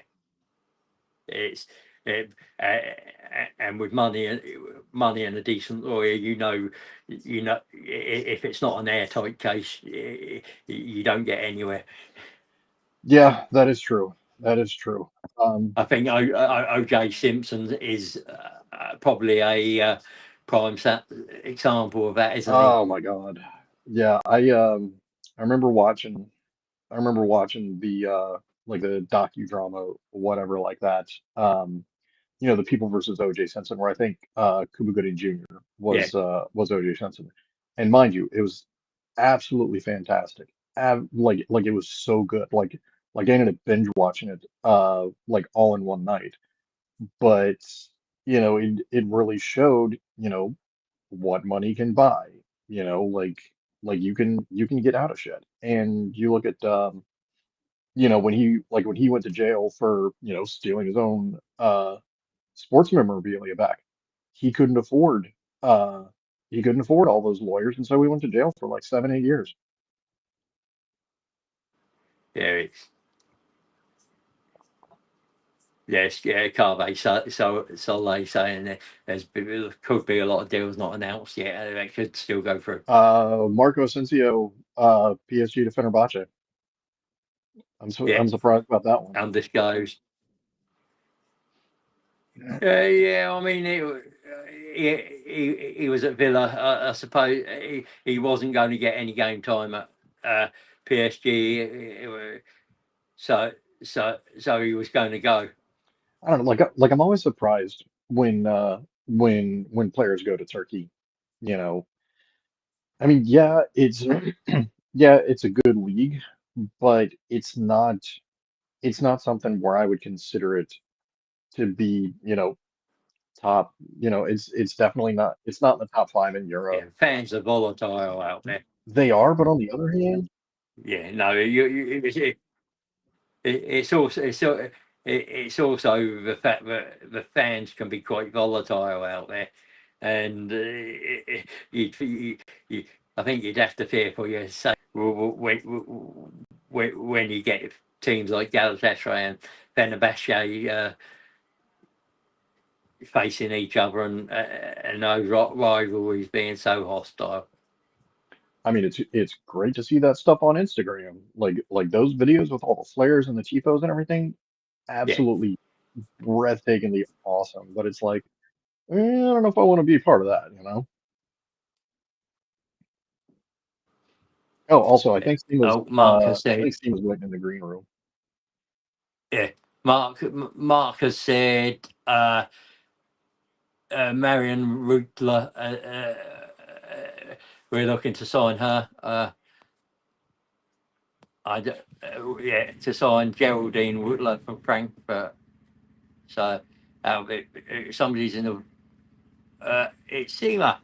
it's it, and with money and a decent lawyer, if it's not an airtight case, you don't get anywhere. Yeah, that is true. That is true. I think O.J. Simpson is probably a prime example of that, isn't he? Oh my God. Yeah, I remember watching the like the docudrama or whatever like that. The People versus O.J. Simpson, where I think Cuba Gooding Jr. Yeah, was O.J. Simpson. And mind you, it was absolutely fantastic. Like it was so good. Like I ended up binge watching it like all in one night. But it really showed, what money can buy. Like you can get out of shit. And you look at when he went to jail for, stealing his own sports memorabilia back, he couldn't afford uh all those lawyers, and so he went to jail for like 7, 8 years. yeah, yes, yeah, Carve. So they saying there could be a lot of deals not announced yet. They could still go through. Marco Asensio, PSG to Fenerbahce. Yeah, I'm surprised about that one. undisclosed. Yeah, I mean, he was at Villa. I suppose he wasn't going to get any game time at PSG. So he was going to go. I don't know, like I'm always surprised when players go to Turkey. You know, I mean, yeah, it's yeah, it's a good league, but it's not something where I would consider it to be, top. It's definitely not. It's not in the top five in Europe. Yeah, fans are volatile out there. They are, but on the other hand, Yeah, no, it's also it's also the fact that the fans can be quite volatile out there, and you, I think you'd have to fear for your safety when you get teams like Galatasaray and Fenerbahce facing each other and those rivalries being so hostile. I mean, it's great to see that stuff on Instagram, like those videos with all the flares and the tifos and everything. Yeah. Absolutely breathtakingly awesome. But it's like, I don't know if I want to be a part of that. Oh, also, Oh, Mark has I said. think Steve was waiting in the green room. Yeah, Mark has said Marion Rutler. We're looking to sign her. To sign Geraldine Rutler from Frankfurt. So somebody's in the. It's Seema.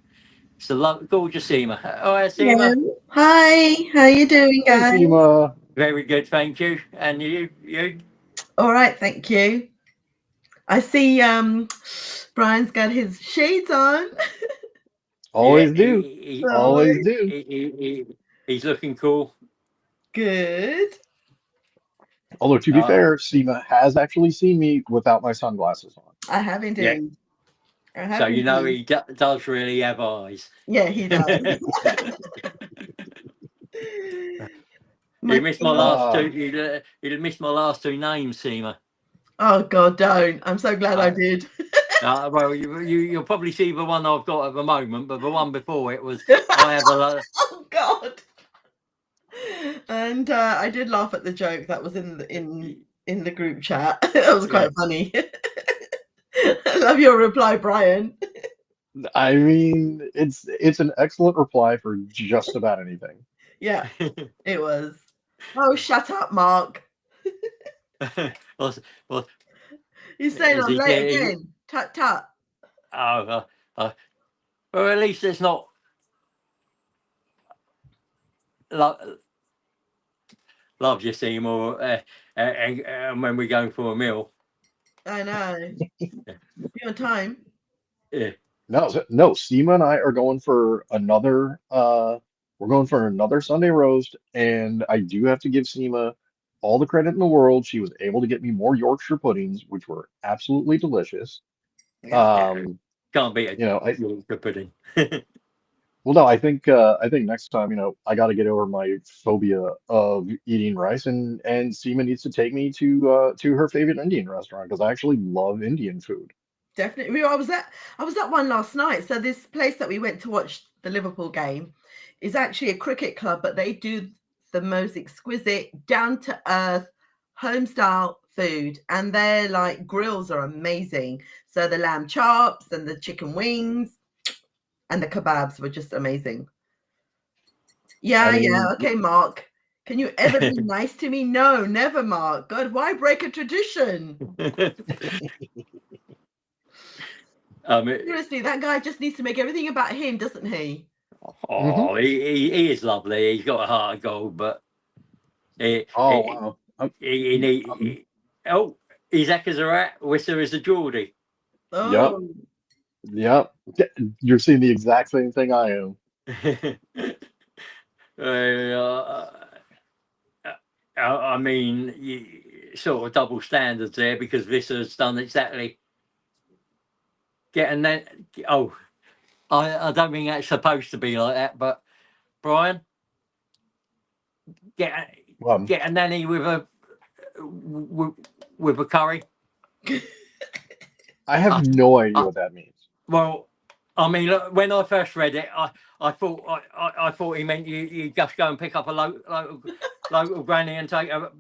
It's a gorgeous Seema. Oh, Seema. Hello. Hi, how you doing, Hey, guys? Seema. Very good, thank you. And you? All right, thank you. I see Brian's got his shades on. Always Yeah, do. Always do. He's looking cool. Good. Although, to be fair, Seema has actually seen me without my sunglasses on. I have indeed. So you know he does really have eyes. Yeah, he does. You missed my last two. You missed my last two names, Seema. Oh God, don't! I'm so glad I did. Well, you'll probably see the one I've got at the moment, but the one before it was I have a. Oh God! And I did laugh at the joke that was in the group chat. That was quite funny. I love your reply, Brian. I mean, it's an excellent reply for just about anything. Yeah, it was. Oh, shut up, Mark. well, You saying I'm late again? Tut tut. Oh, well, at least it's not. Love you, Seymour. And when we're going for a meal. I know. Be on time. Yeah. No, Seema and I are going for another. We're going for another Sunday roast, and I do have to give Seema all the credit in the world. She was able to get me more Yorkshire puddings, which were absolutely delicious. Can't beat it. Yorkshire pudding. Well, no, I think next time, I got to get over my phobia of eating rice, and Seema needs to take me to her favorite Indian restaurant because I actually love Indian food. Definitely. I was at one last night. So this place that we went to watch the Liverpool game is actually a cricket club, but they do the most exquisite, down to earth, home style food, and their like grills are amazing. So the lamb chops and the chicken wings and the kebabs were just amazing. Yeah. Okay, Mark. Can you ever be nice to me? No, never, Mark. God, why break a tradition? Seriously, that guy just needs to make everything about him, doesn't he? Oh, he is lovely. He's got a heart of gold, but wow. Isaac is a rat, Wissa is a Geordie. Oh. Yep. You're seeing the exact same thing I am. I mean, sort of double standards there because Visser's done exactly. I don't think that's supposed to be like that, but Brian, get a nanny with a curry. I have no idea what that means. Well, I mean, look, when I first read it, I thought he meant you just go and pick up a local granny and take her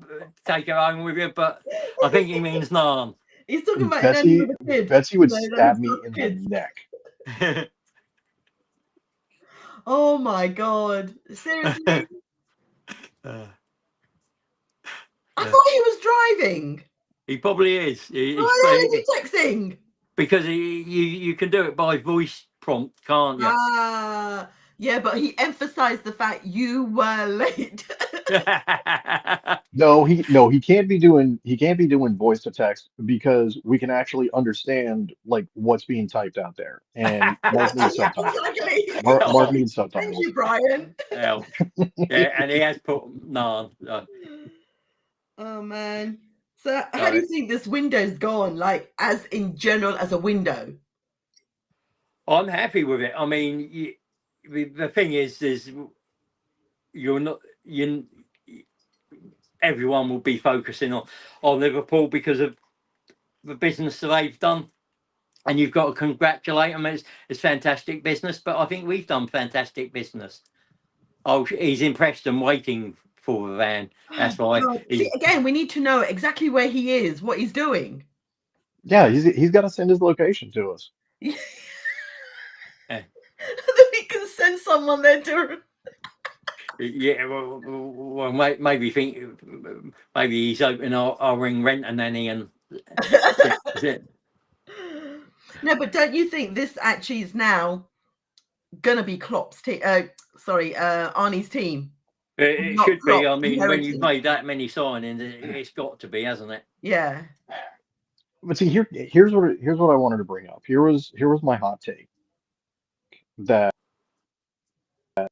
home with you, but I think he means naan. He's talking about Betsy would stab me in the neck. Oh my God! Seriously? I thought he was driving. He probably is. Why is he texting? Because you can do it by voice prompt, can't you? Yeah, but he emphasized the fact you were late. No, he can't be doing voice to text because we can actually understand like what's being typed out there. And Mark needs subtitles. Exactly. Mark needs subtitles. Thank you, Brian. Yeah, and he has put naan. Oh man. So how do you think this window's gone? Like as in general as a window? I'm happy with it. I mean, the thing is everyone will be focusing on Liverpool because of the business that they've done, and you've got to congratulate them. It's fantastic business, but I think we've done fantastic business. Oh, he's impressed and waiting for the van. That's why. See, again, we need to know exactly where he is, what he's doing. Yeah, he's got to send his location to us. Then he can send someone there to. Yeah, well, maybe he's hoping I'll ring rent a nanny and that's it. No, but don't you think this actually is now gonna be Klopp's team? Arnie's team. It should be. I mean, when you've made that many signings, it's got to be, hasn't it? Yeah. But see, here's what I wanted to bring up. Here was my hot take that I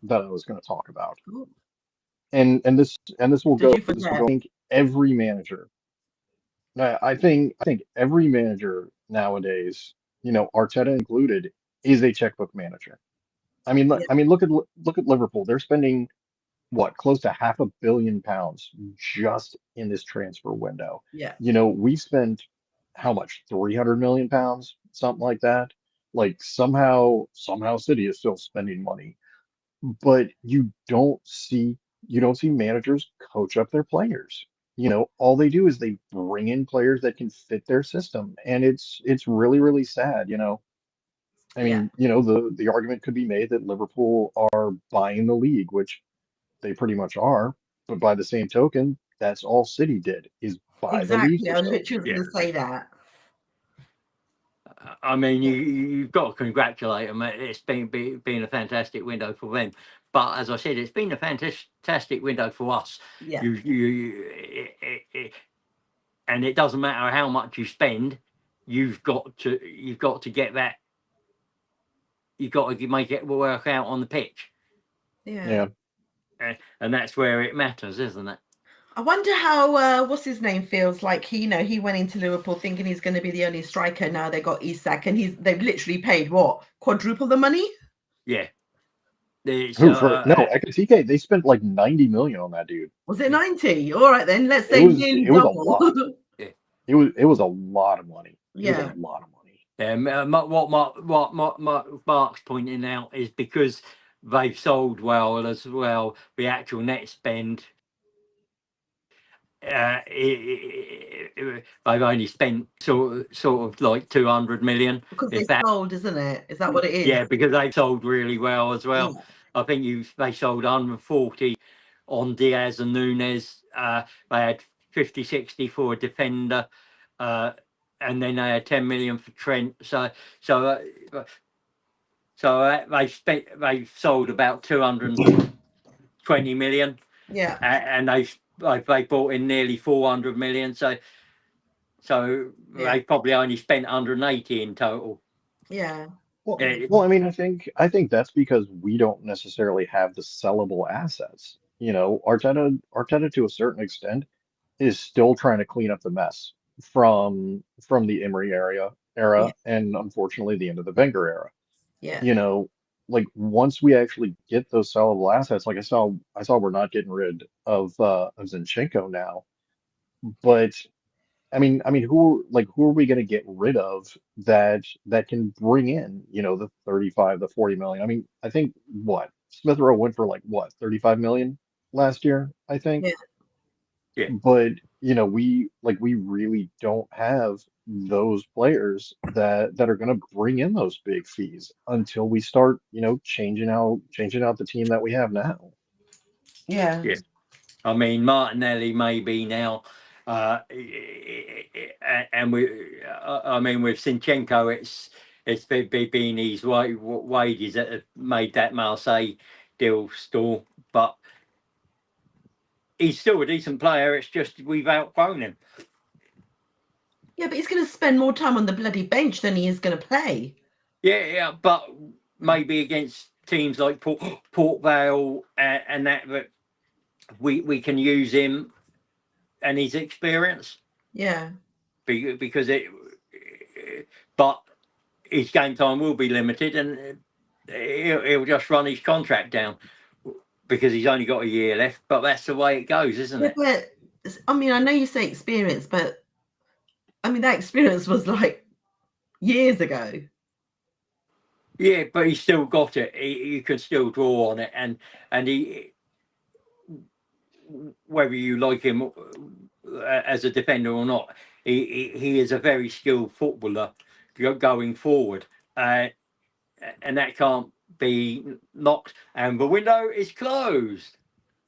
was going to talk about, and this will go. This will go. I think every manager. I think every manager nowadays, Arteta included, is a checkbook manager. I mean, look at Liverpool. They're spending what, close to £500 million just in this transfer window. Yeah. We spent how much? £300 million, something like that. Like somehow City is still spending money, but you don't see managers coach up their players. All they do is they bring in players that can fit their system, and it's really, really sad. I mean, the argument could be made that Liverpool are buying the league, which they pretty much are. But by the same token, that's all City did, is buy the league. Exactly. I literally was going to say that. I mean, you've got to congratulate them. It's been a fantastic window for them. But as I said, it's been a fantastic window for us. Yeah. And it doesn't matter how much you spend, you've got to get that. You've got to make it work out on the pitch. Yeah. And that's where it matters, isn't it? I wonder how what's his name feels like. He went into Liverpool thinking he's going to be the only striker. Now they got Isak, and they've literally paid what, quadruple the money. Yeah. Ekitike, they spent like 90 million on that dude. Was it 90? All right then, let's say it was double. A lot. Yeah. It was a lot of money. Yeah. It was a lot of money. What Mark's pointing out is because they've sold well as well, the actual net spend, they've only spent sort of like 200 million. Because they sold, isn't it? Is that what it is? Yeah, because they've sold really well as well. Yeah. I think they sold 140 on Diaz and Nunes. They had 50, 60 for a defender. And then they had 10 million for Trent. So they've sold about 220 million. Yeah. And they bought in nearly 400 million. So they probably only spent 180 in total. Yeah. Well, I mean, I think that's because we don't necessarily have the sellable assets. Arteta to a certain extent is still trying to clean up the mess from the Emery era, and unfortunately the end of the Wenger era. Yeah. Like once we actually get those sellable assets, like I saw we're not getting rid of Zinchenko now, but I mean, who are we going to get rid of that can bring in, the 35, the 40 million? I mean, I think Smith Rowe went for 35 million last year, I think. Yeah. But we really don't have those players that are going to bring in those big fees until we start, changing out the team that we have now. Yeah. Yeah. I mean, Martinelli maybe now, and with Zinchenko, it's been his wages that have made that Marseille deal stall, but he's still a decent player. It's just we've outgrown him. Yeah, but he's going to spend more time on the bloody bench than he is going to play. Yeah, but maybe against teams like Port Vale and that we can use him and his experience. Yeah. But his game time will be limited, and he'll just run his contract down because he's only got a year left. But that's the way it goes, isn't it? But I mean, I know you say experience, but I mean that experience was like years ago. Yeah, but he's still got it. You can still draw on it, and he, whether you like him as a defender or not, he is a very skilled footballer. going forward, and that can't be knocked. And the window is closed.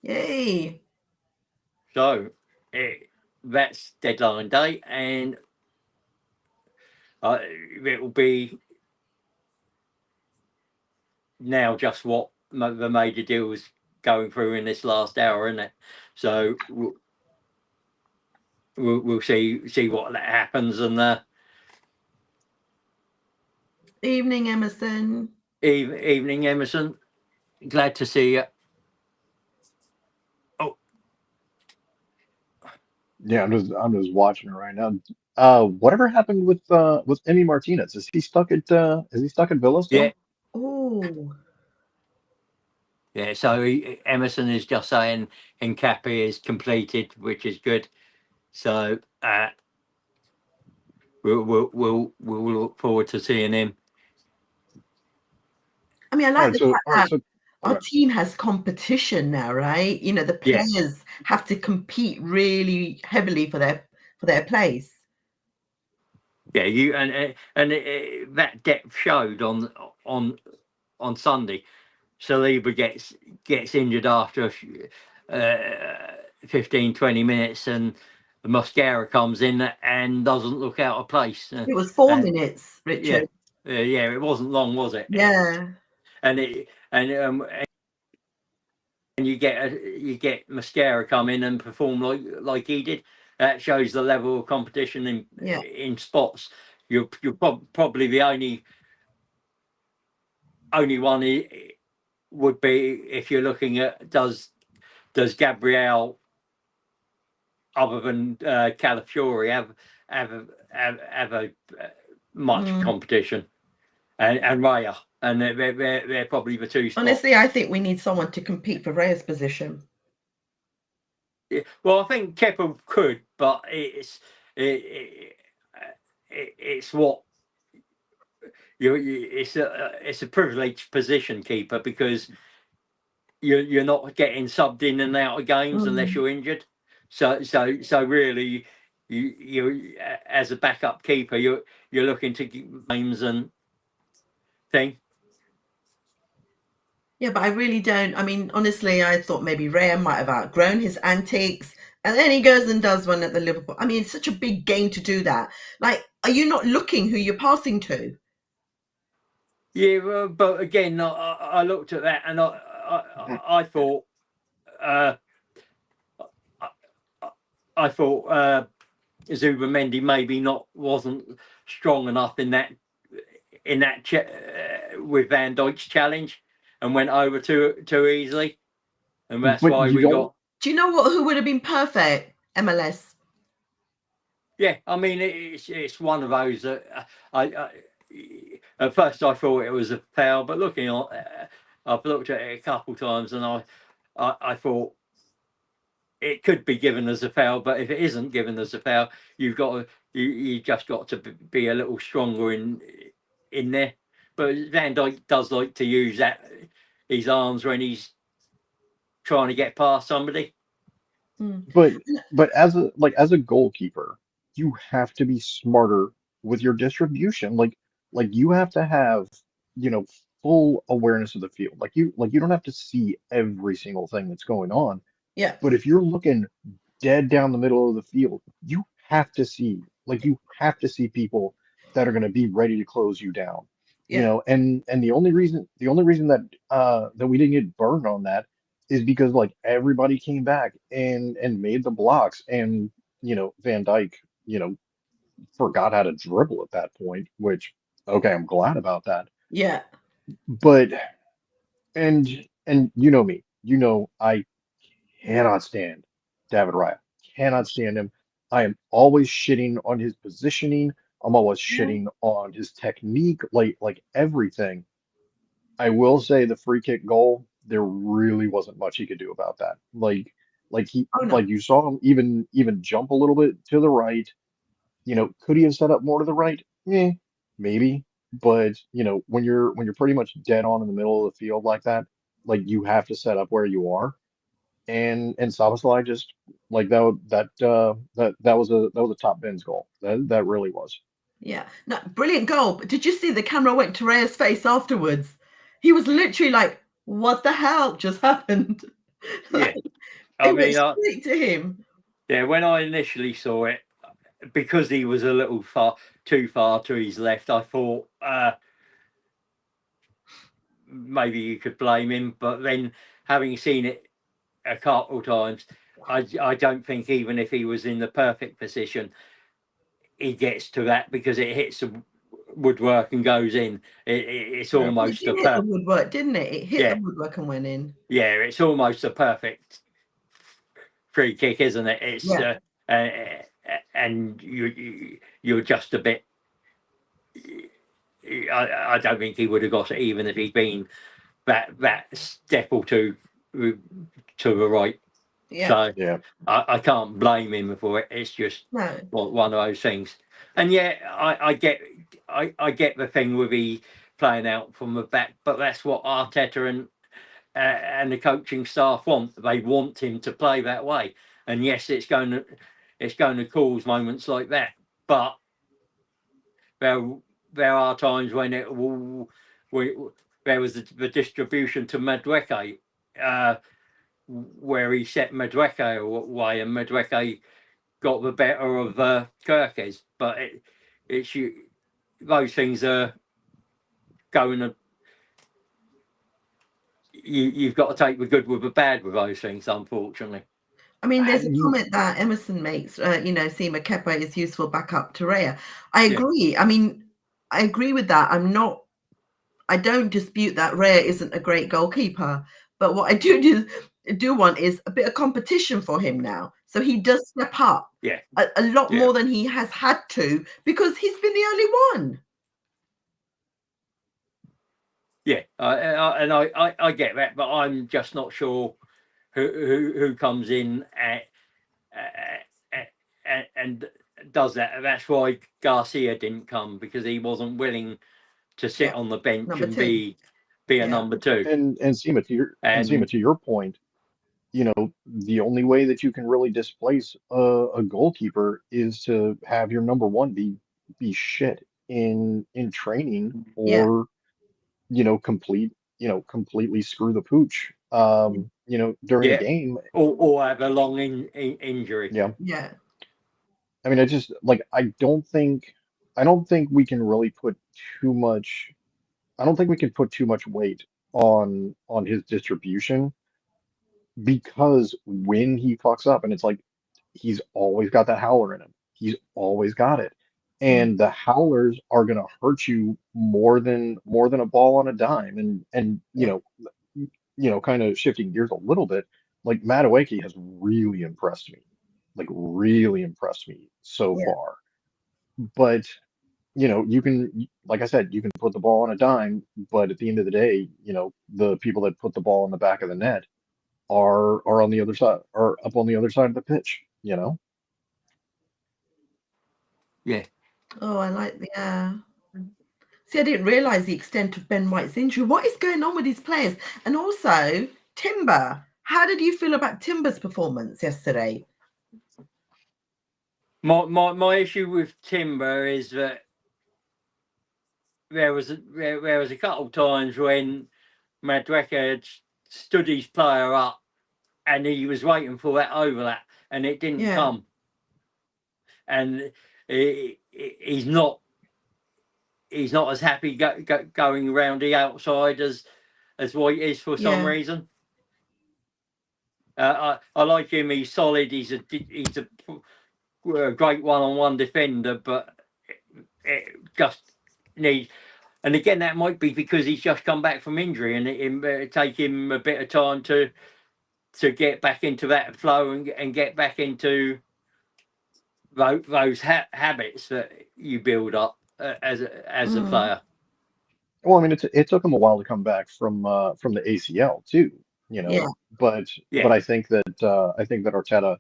Yay! So that's deadline day, and it will be now just what the major deals going through in this last hour, isn't it? So we'll see what happens. And Evening, Emerson. Evening, Emerson. Glad to see you. Oh, yeah, I'm just watching it right now. Whatever happened with Emi Martinez? Is he stuck at Villa still? yeah. Oh. Yeah, so Emerson is just saying Hincapie is completed, which is good. So we'll look forward to seeing him. I mean, I like the fact that our okay. team has competition now, right? You know, the players have to compete really heavily for their place. Yeah, you and that depth showed on Sunday. Saliba gets injured after 15, 20 minutes, and Mosquera comes in and doesn't look out of place. It was 4 minutes, Richard. Yeah, it wasn't long, was it? Yeah. And you get Mosquera come in and perform like he did. That shows the level of competition in spots. You're probably the only one would be if you're looking at does Gabriel, other than Calafiori, have a much competition, and Raya, and they're probably the two spots. Honestly, I think we need someone to compete for Raya's position. Yeah, well, I think Kepa could, but it's what it's a privileged position, keeper, because you're not getting subbed in and out of games unless you're injured. So really, you as a backup keeper, you're looking to games and thing. Yeah, but I really don't. I mean, honestly, I thought maybe Raya might have outgrown his antics, and then he goes and does one at the Liverpool. I mean, it's such a big game to do that. Like, are you not looking who you're passing to? Yeah, but again, I looked at that and I thought Zubimendi maybe wasn't strong enough in that with Van Dijk's challenge, and went over too easily, and that's why we got. Do you know who would have been perfect? MLS. Yeah, I mean it's one of those that I at first I thought it was a foul, but looking on, I've looked at it a couple of times, and I thought it could be given as a foul, but if it isn't given as a foul, you just got to be a little stronger in there. But Van Dijk does like to use his arms when he's trying to get past somebody. But as a goalkeeper, you have to be smarter with your distribution. Like you have to have, full awareness of the field. Like you don't have to see every single thing that's going on. Yeah. But if you're looking dead down the middle of the field, you have to see people that are going to be ready to close you down. Yeah. And the only reason that we didn't get burned on that is because like everybody came back and made the blocks, and Van Dijk forgot how to dribble at that point, which okay, I'm glad about that. Yeah. But and you know me, I cannot stand David Raya. Cannot stand him. I am always shitting on his positioning. I'm always shitting on his technique, like everything. I will say the free kick goal, there really wasn't much he could do about that. Like you saw him even jump a little bit to the right. Could he have set up more to the right? Maybe. But when you're pretty much dead on in the middle of the field like that, like you have to set up where you are. And Szoboszlai just like that was a top bins goal. That really was. Yeah, no, brilliant goal. But did you see the camera went to Raya's face afterwards? He was literally like, "What the hell just happened?" Yeah, it went straight to him. Yeah, when I initially saw it, because he was a little too far to his left, I thought maybe you could blame him. But then, having seen it a couple times, I don't think even if he was in the perfect position, he gets to that because it hits the woodwork and goes in. It's almost it hit the woodwork, didn't it? It hit the woodwork and went in. Yeah, it's almost a perfect free kick, isn't it? It's and you're just a bit. I don't think he would have got it even if he'd been that step or two to the right. Yeah. So I can't blame him for it. It's just one of those things. And I get the thing with he playing out from the back, but that's what Arteta and the coaching staff want. They want him to play that way. And yes, it's going to cause moments like that, but there are times when there was the distribution to Madueke, where he set Madueke away, and Madueke got the better of Gyökeres. But those things are going to. You've got to take the good with the bad with those things, unfortunately. I mean, there's a comment that Emerson makes, Sima Kepa is useful backup to Raya. I agree. I mean, I agree with that. I don't dispute that Raya isn't a great goalkeeper, but what I do want is a bit of competition for him now. So he does step up a lot more than he has had to, because he's been the only one. Yeah, and I get that, but I'm just not sure who comes in and does that. That's why Garcia didn't come, because he wasn't willing to sit on the bench and be a number two. And Sima, to your point, the only way that you can really displace a goalkeeper is to have your number one be shit in training, or completely screw the pooch during a game, or have a long injury. Yeah. I mean, I don't think we can really put too much. I don't think we can put too much weight on his distribution, because when he fucks up, and it's like, he's always got that howler in him. He's always got it. And the howlers are going to hurt you more than a ball on a dime. And kind of shifting gears a little bit, like, Madueke has really impressed me. So far. But you can, like I said, you can put the ball on a dime, but at the end of the day, the people that put the ball in the back of the net are on the other side, are up on the other side of the pitch. Yeah. Oh, I like the. See, I didn't realize the extent of Ben White's injury. What is going on with these players? And also, Timber. How did you feel about Timber's performance yesterday? My issue with Timber is that there was a couple of times when Madueke had stood his player up and he was waiting for that overlap and it didn't come. And he's not as happy going around the outside as White is for some reason. I like him. He's solid. He's a great one-on-one defender, but it just needs. And again, that might be because he's just come back from injury, and it take him a bit of time to get back into that flow and get back into those habits that you build up as a player. Well, I mean, it took him a while to come back from the ACL too, But I think that Arteta,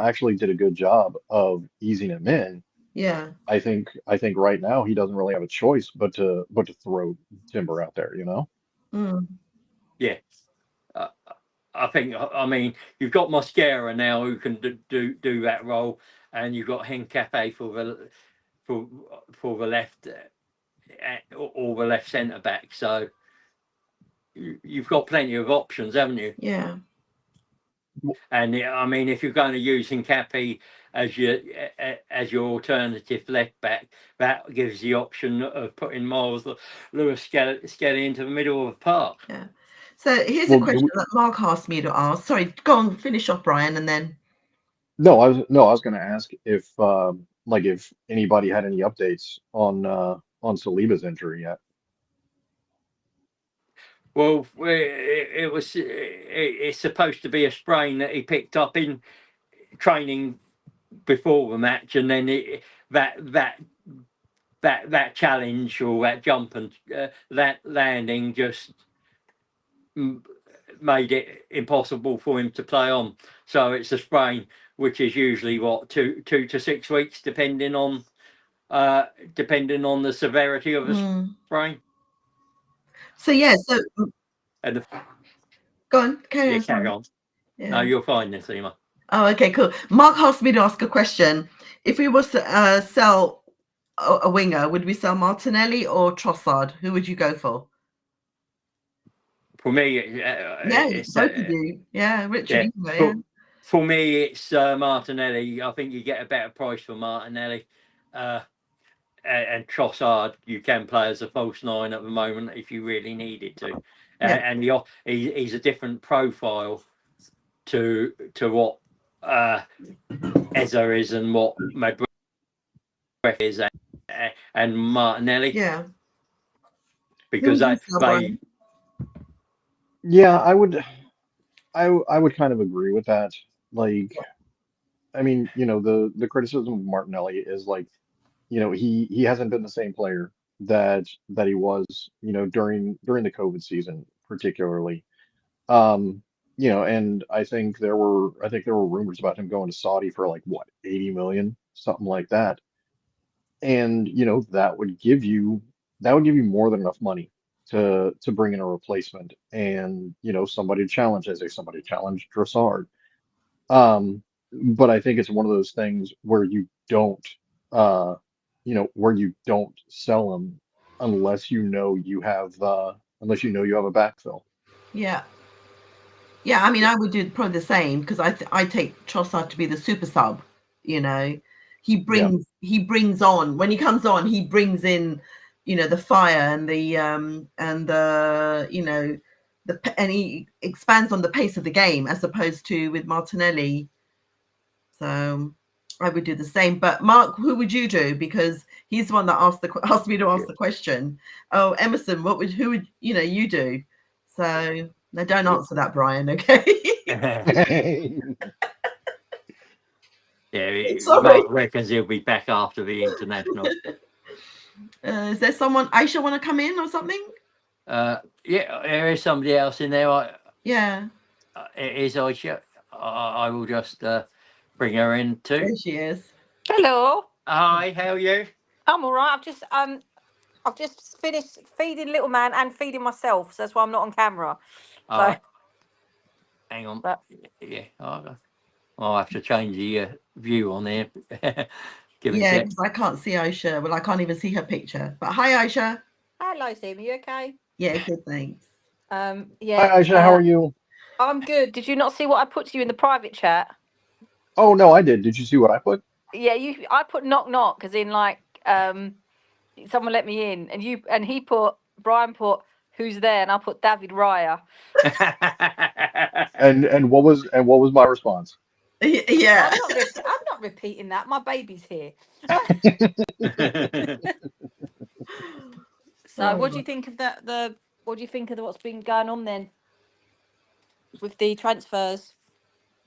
actually did a good job of easing him in. Yeah. I think right now he doesn't really have a choice but to throw Timber out there, Yeah. I mean, you've got Mosquera now who can do that role, and you've got Hincapie for the left or the left centre back. So you've got plenty of options, haven't you? Yeah. And I mean, if you're going to use Hincapie as your alternative left back, that gives the option of putting Miles Lewis Skelly into the middle of the park. Yeah. So here's a question that Mark asked me to ask. Sorry, go on, finish off, Brian, and then. No, I was going to ask if if anybody had any updates on Saliba's injury yet. Well, it's supposed to be a sprain that he picked up in training before the match, and then that challenge or that jump and that landing just made it impossible for him to play on. So it's a sprain, which is usually what 2 to 6 weeks, depending on the severity of the sprain. So yeah, so and go on, carry on. Yeah. No, you're fine, Nassima. Oh, okay, cool. Mark asked me to ask a question. If we was to sell a winger, would we sell Martinelli or Trossard? Who would you go for? For me, it's both of you. Yeah, Richard. Yeah. For me, it's Martinelli. I think you get a better price for Martinelli. And Trossard, you can play as a false 9 at the moment if you really needed to. And he's a different profile to what Eza is and what Madueke is and Martinelli. Yeah. Because Yeah, I would kind of agree with that. Like, I mean, the criticism of Martinelli is like, he hasn't been the same player that he was, during the COVID season, particularly. And I think there were rumors about him going to Saudi for like what, 80 million, something like that. And that would give you more than enough money to bring in a replacement and somebody to challenge Trossard. But I think it's one of those things where you don't sell them unless you have a backfill. Yeah. Yeah, I mean, I would do probably the same because I take Trossard to be the super sub. He brings on, when he comes on, he brings in, the fire and and he expands on the pace of the game as opposed to with Martinelli. So I would do the same. But Mark, who would you do? Because he's the one that asked me to ask the question. Oh, Emerson, who would you do? So no, don't answer that, Brian. Okay. Mark reckons he'll be back after the international. Is there someone Aisha want to come in or something? Yeah, there is somebody else in there. Yeah. It is Aisha. I will just bring her in too. There she is. Hello. Hi, how are you? I'm all right. I've just finished feeding little man and feeding myself, so that's why I'm not on camera. So hang on. Yeah, I'll have to change the view on there. Yeah, because I can't see Aisha. Well, I can't even see her picture. But hi, Aisha. Hello, Sim. Are you okay? Yeah, good, thanks. Yeah. Hi, Aisha. How are you? I'm good. Did you not see what I put to you in the private chat? Oh no, I did. Did you see what I put? Yeah, I put knock knock because in like someone let me in, and Brian put who's there, and I put David Raya. and what was my response? Yeah, I'm not repeating that. My baby's here. So, what do you think of that? What do you think of what's been going on then with the transfers?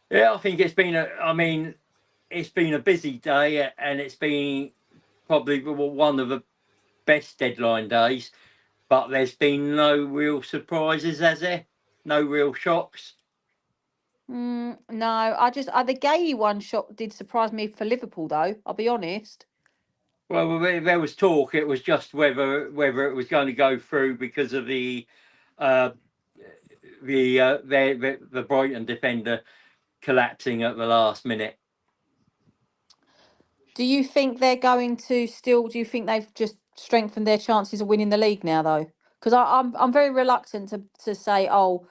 Yeah, I think it's been a busy day, and it's been probably one of the best deadline days. But there's been no real surprises, has there? No real shocks. No, the Gay one did surprise me for Liverpool, though. I'll be honest. Well, there was talk. It was just whether it was going to go through because of the Brighton defender collapsing at the last minute. Do you think they're going to still? Do you think they've just strengthened their chances of winning the league now, though? Because I'm very reluctant to say, oh,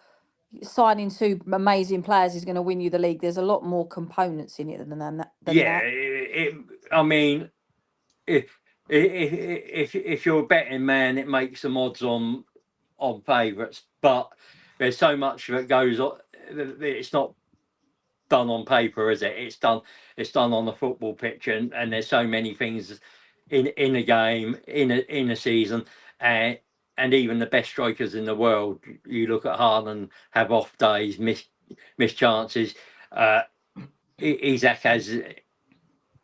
signing two amazing players is going to win you the league. There's a lot more components in it than that. I mean, if you're a betting man, it makes some odds on favourites, but there's so much that goes on. It's not done on paper, is it? It's done on the football pitch, and there's so many things in a game, in a season, and even the best strikers in the world. You look at Haaland, have off days, miss chances. Isaac has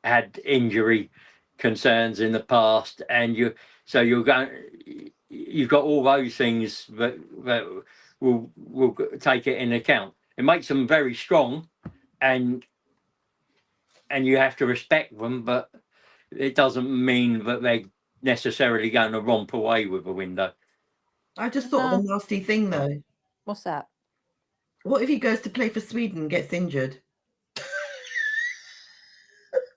had injury concerns in the past, and you've got all those things that will take it in account. It makes them very strong, and you have to respect them, but it doesn't mean that they're necessarily going to romp away with a window. I just thought of a nasty thing, though. What's that? What if he goes to play for Sweden and gets injured?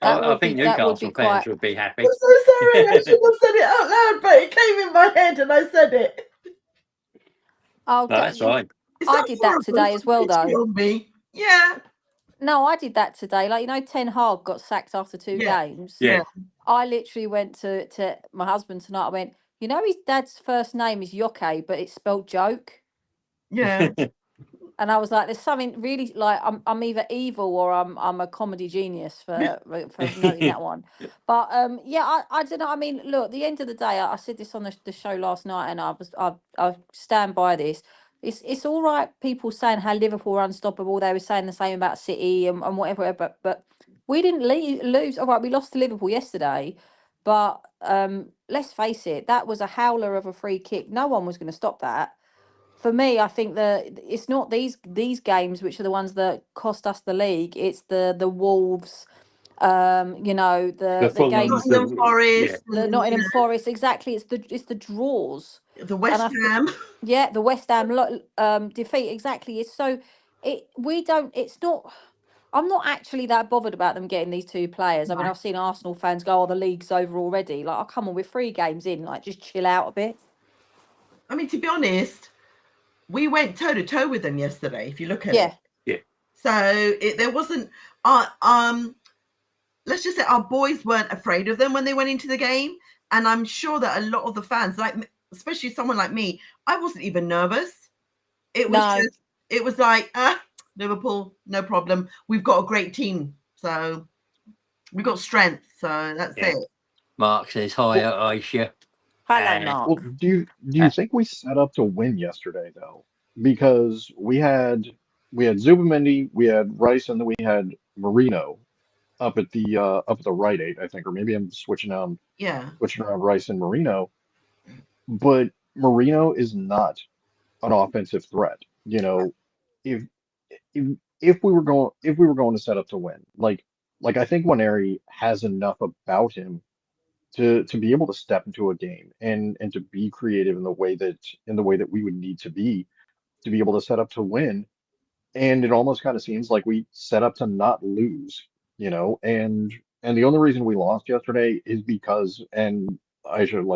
I think Newcastle fans would be happy. I'm so sorry. I shouldn't have said it out loud, but it came in my head and I said it. Oh, no, that's fine. I did that today as well, though. Yeah. No, I did that today. Like, Ten Hag got sacked after 2 games. Yeah. I literally went to my husband tonight. I went, his dad's first name is Gyökeres, but it's spelled joke. Yeah. And I was like, there's something really, like, I'm either evil or I'm a comedy genius for noting that one. But I don't know. I mean, look, at the end of the day, I said this on the show last night, and I stand by this. It's all right, people saying how Liverpool are unstoppable. They were saying the same about City and whatever, but we didn't lose. All right, we lost to Liverpool yesterday, but let's face it, that was a howler of a free kick. No one was going to stop that. For me, I think that it's not these games which are the ones that cost us the league. It's the Wolves, the games, Nottingham Forest, the Nottingham Forest. Exactly, it's the draws. The West Ham. The West Ham defeat. Exactly. It's so we don't. It's not. I'm not actually that bothered about them getting these two players. I mean, I've seen Arsenal fans go, "Oh, the league's over already." Like, oh, come on, we're 3 games in. Like, just chill out a bit. I mean, to be honest, we went toe to toe with them yesterday. If you look at it, yeah. So there wasn't. Let's just say our boys weren't afraid of them when they went into the game, and I'm sure that a lot of the fans, like especially someone like me, I wasn't even nervous. It was like Liverpool, no problem. We've got a great team, so we've got strength. So that's it. Mark says hi, Aisha. Hello, Mark. Well, do you think we set up to win yesterday though? Because we had Zubimendi, we had Reiss, and then we had Marino up at the right 8, I think, or maybe I'm switching around Reiss and Marino. But Marino is not an offensive threat. If we were going to set up to win, like I think Noni has enough about him to be able to step into a game and to be creative in the way that we would need to be able to set up to win. And it almost kind of seems like we set up to not lose, and the only reason we lost yesterday is because, and I should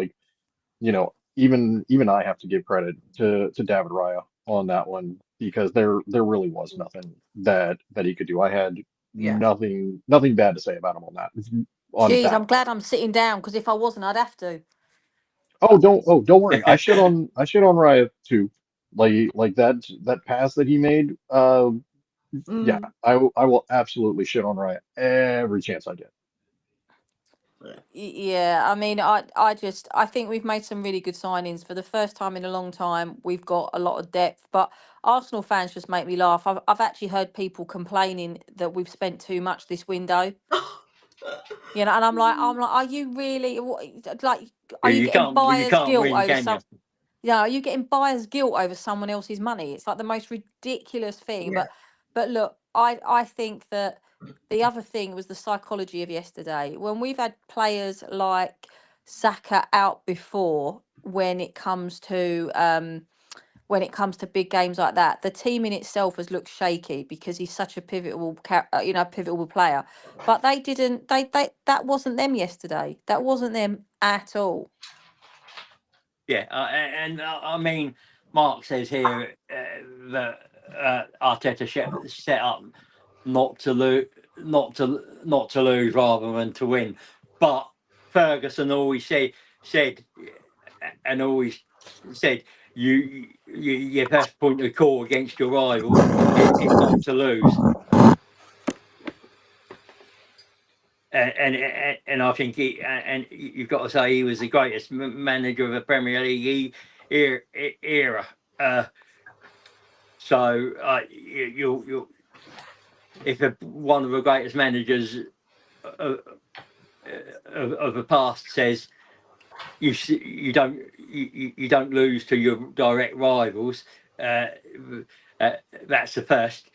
even I have to give credit to David Raya on that one, because there really was nothing that he could do. I had nothing bad to say about him on that. Jeez, I'm glad I'm sitting down, because if I wasn't, I'd have to. Don't worry. I shit on Raya too. Like that pass that he made. Yeah, I will absolutely shit on Raya every chance I get. Yeah, I mean, I think we've made some really good signings. For the first time in a long time, we've got a lot of depth. But Arsenal fans just make me laugh. I've actually heard people complaining that we've spent too much this window. And I'm like, are you really like? Are you getting buyer's guilt over something? Are you getting buyer's guilt over someone else's money? It's like the most ridiculous thing. Yeah. But look, I think that the other thing was the psychology of yesterday. When we've had players like Saka out before, when it comes to when it comes to big games like that. The team in itself has looked shaky because he's such a pivotal player. But they didn't. That wasn't them yesterday. That wasn't them at all. Yeah, I mean, Mark says here that Arteta set up not to lose rather than to win. But Ferguson always said your best point of call against your rivals is not to lose. And I think you've got to say he was the greatest manager of the Premier League era. So you if one of the greatest managers of the past says you don't lose to your direct rivals, that's the first.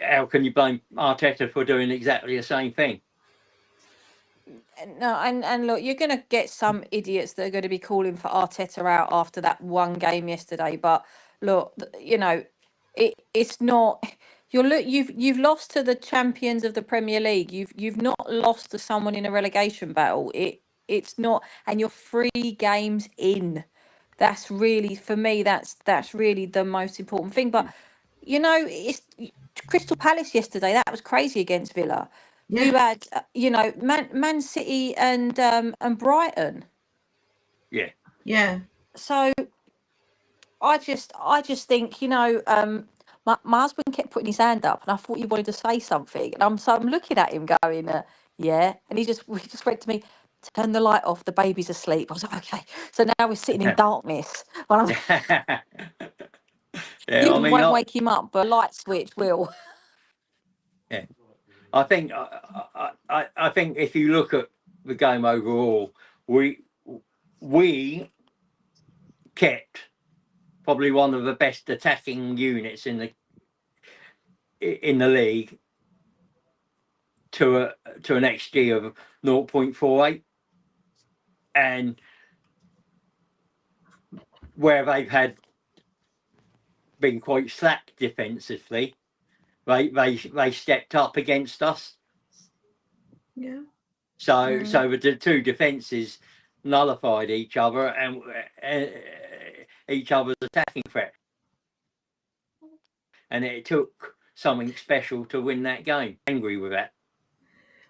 How can you blame Arteta for doing exactly the same thing? No, and look, you're going to get some idiots that are going to be calling for Arteta out after that one game yesterday. But look, it's not. You've lost to the champions of the Premier League. You've not lost to someone in a relegation battle. It's not, and you're 3 games in. That's really, for me, that's really the most important thing. But it's Crystal Palace yesterday. That was crazy against Villa. Yeah. You had, Man City and Brighton. Yeah. Yeah. So I just think, my husband kept putting his hand up, and I thought he wanted to say something, and I'm looking at him going, yeah, and he just went to me, turn the light off, the baby's asleep. I was like, okay. So now we're sitting in darkness. Well, Yeah, I mean, won't wake him up, but a light switch will. Yeah, I think if you look at the game overall, we kept probably one of the best attacking units in the league to an XG of 0.48, and where they've been quite slack defensively, they stepped up against us. Yeah. So the 2 defences nullified each other and each other's attacking threat, and it took something special to win that game. Angry with that.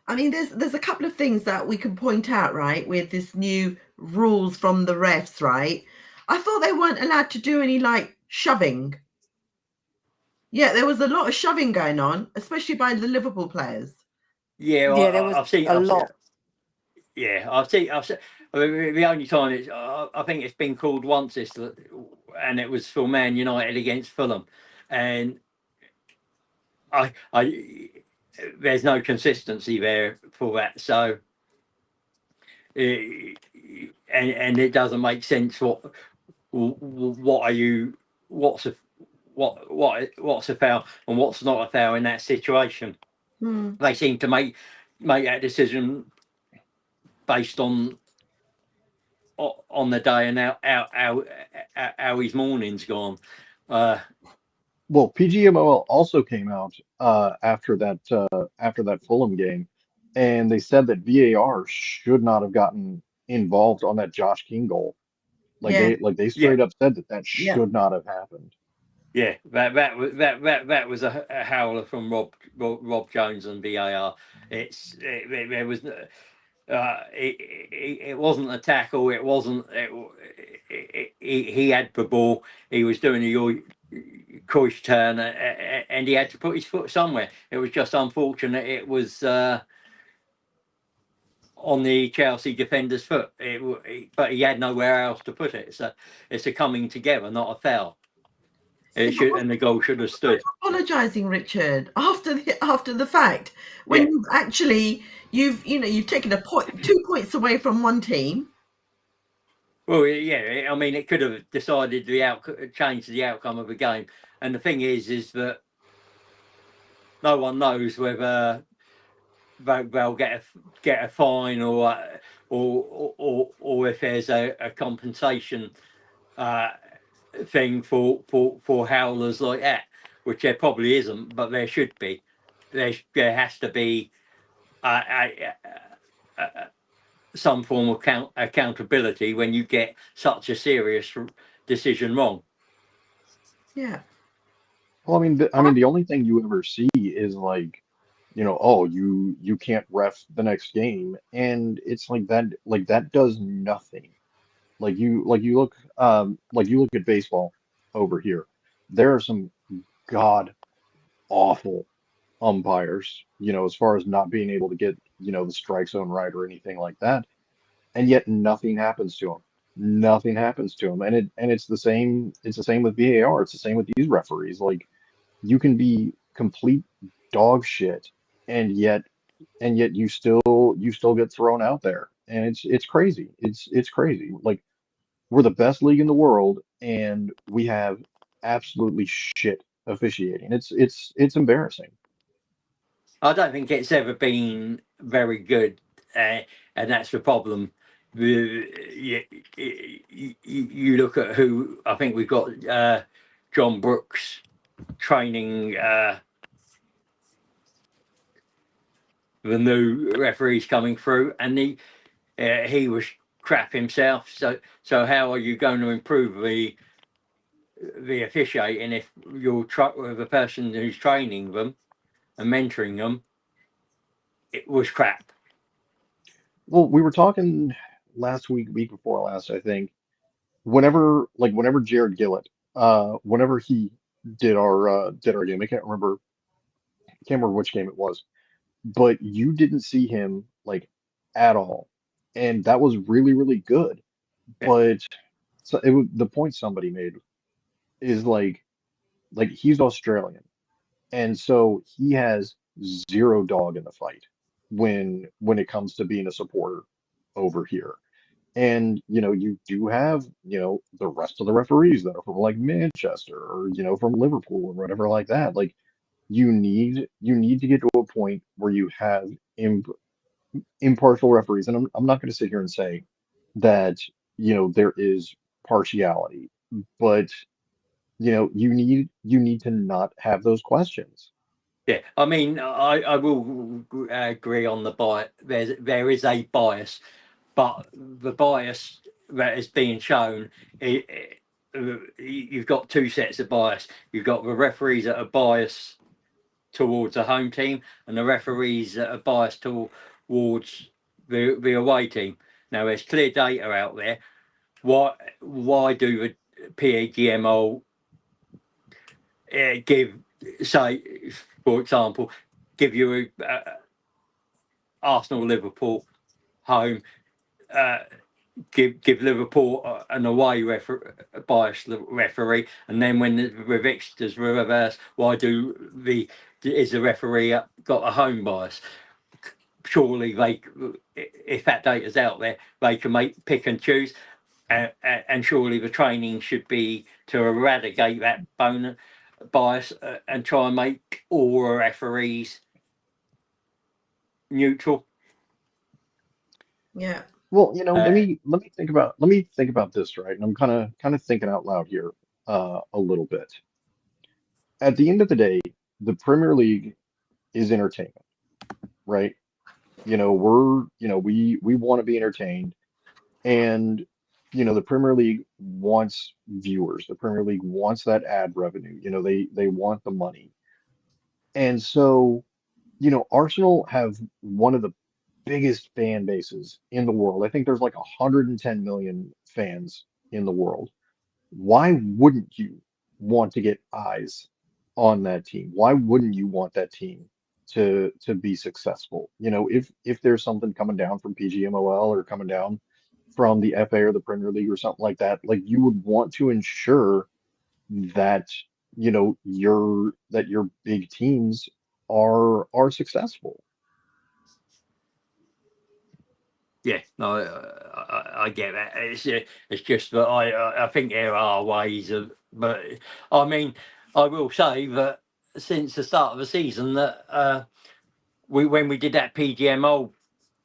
I mean, there's a couple of things that we can point out, right, with this new rules from the refs, right? I thought they weren't allowed to do any shoving. Yeah, there was a lot of shoving going on, especially by the Liverpool players. Yeah, there was I've seen a lot. I've seen. The only time I think it's been called once and it was for Man United against Fulham, and there's no consistency there for that. So, and it doesn't make sense. What's a foul and what's not a foul in that situation? They seem to make that decision based on the day and how his morning's gone. Well, PGMOL also came out after that Fulham game, and they said that VAR should not have gotten involved on that Josh King goal. They straight up said that should not have happened. Yeah, that was a howler from Rob Jones and VAR. It wasn't a tackle. It wasn't. He had the ball. He was doing a Cruyff turn, and he had to put his foot somewhere. It was just unfortunate. It was on the Chelsea defender's foot. But he had nowhere else to put it. So it's a coming together, not a foul. And the goal should have stood. Apologising, Richard, after the fact, when you've taken 2 points away from one team. Well, yeah, I mean, it could have decided changed the outcome of the game. And the thing is that no one knows whether they'll get a fine or if there's a compensation thing for howlers like that, which there probably isn't, but there should be. There has to be some form of accountability when you get such a serious decision wrong. Yeah. Well, I mean, the only thing you ever see is like, oh, you can't ref the next game, and it's like that does nothing. Like you look at baseball over here. There are some god awful umpires, as far as not being able to get, the strike zone right or anything like that. And yet nothing happens to them. Nothing happens to them. And it's the same with VAR. It's the same with these referees. Like you can be complete dog shit and yet you still get thrown out there. And it's crazy. It's crazy. Like we're the best league in the world and we have absolutely shit officiating. It's embarrassing. I don't think it's ever been very good, and that's the problem. You look at who I think we've got. John Brooks training the new referees coming through, and he was crap himself. So how are you going to improve the officiating if you're the person who's training them and mentoring them? It was crap. Well, we were talking last week before last, I think. Whenever Jared Gillett, whenever he did our game, I can't remember which game it was, but you didn't see him like at all, and that was really really good. Yeah. But so the point somebody made is like he's Australian, and so he has zero dog in the fight when it comes to being a supporter over here. And you do have the rest of the referees that are from like Manchester or from Liverpool or whatever like that. Like you need to get to a point where you have impartial referees. And I'm not going to sit here and say that there is partiality, but you need to not have those questions. Yeah, I mean, I will agree on the bias. There is a bias, but the bias that is being shown, you've got two sets of bias. You've got the referees that are biased towards the home team, and the referees that are biased towards the away team. Now, there's clear data out there. Why do the PAGMO give, say, for example, give you Arsenal Liverpool home, give Liverpool an away biased referee, and then when the fixtures reverse, why is the referee got a home bias? Surely if that data's out there, they can pick and choose, and surely the training should be to eradicate that bias and try and make all referees neutral. Yeah. Well, let me think about this, right? And I'm kind of thinking out loud here a little bit. At the end of the day, the Premier League is entertainment, right? We want to be entertained, and the Premier League wants viewers. The Premier League wants that ad revenue. They want the money. And so, Arsenal have one of the biggest fan bases in the world. I think there's like 110 million fans in the world. Why wouldn't you want to get eyes on that team? Why wouldn't you want that team to be successful? If there's something coming down from PGMOL or coming down from the FA or the Premier League or something like that, like you would want to ensure that your big teams are successful. Yeah, no, I get that. It's just that I think there are ways of, but I mean, I will say that since the start of the season that when we did that PGMO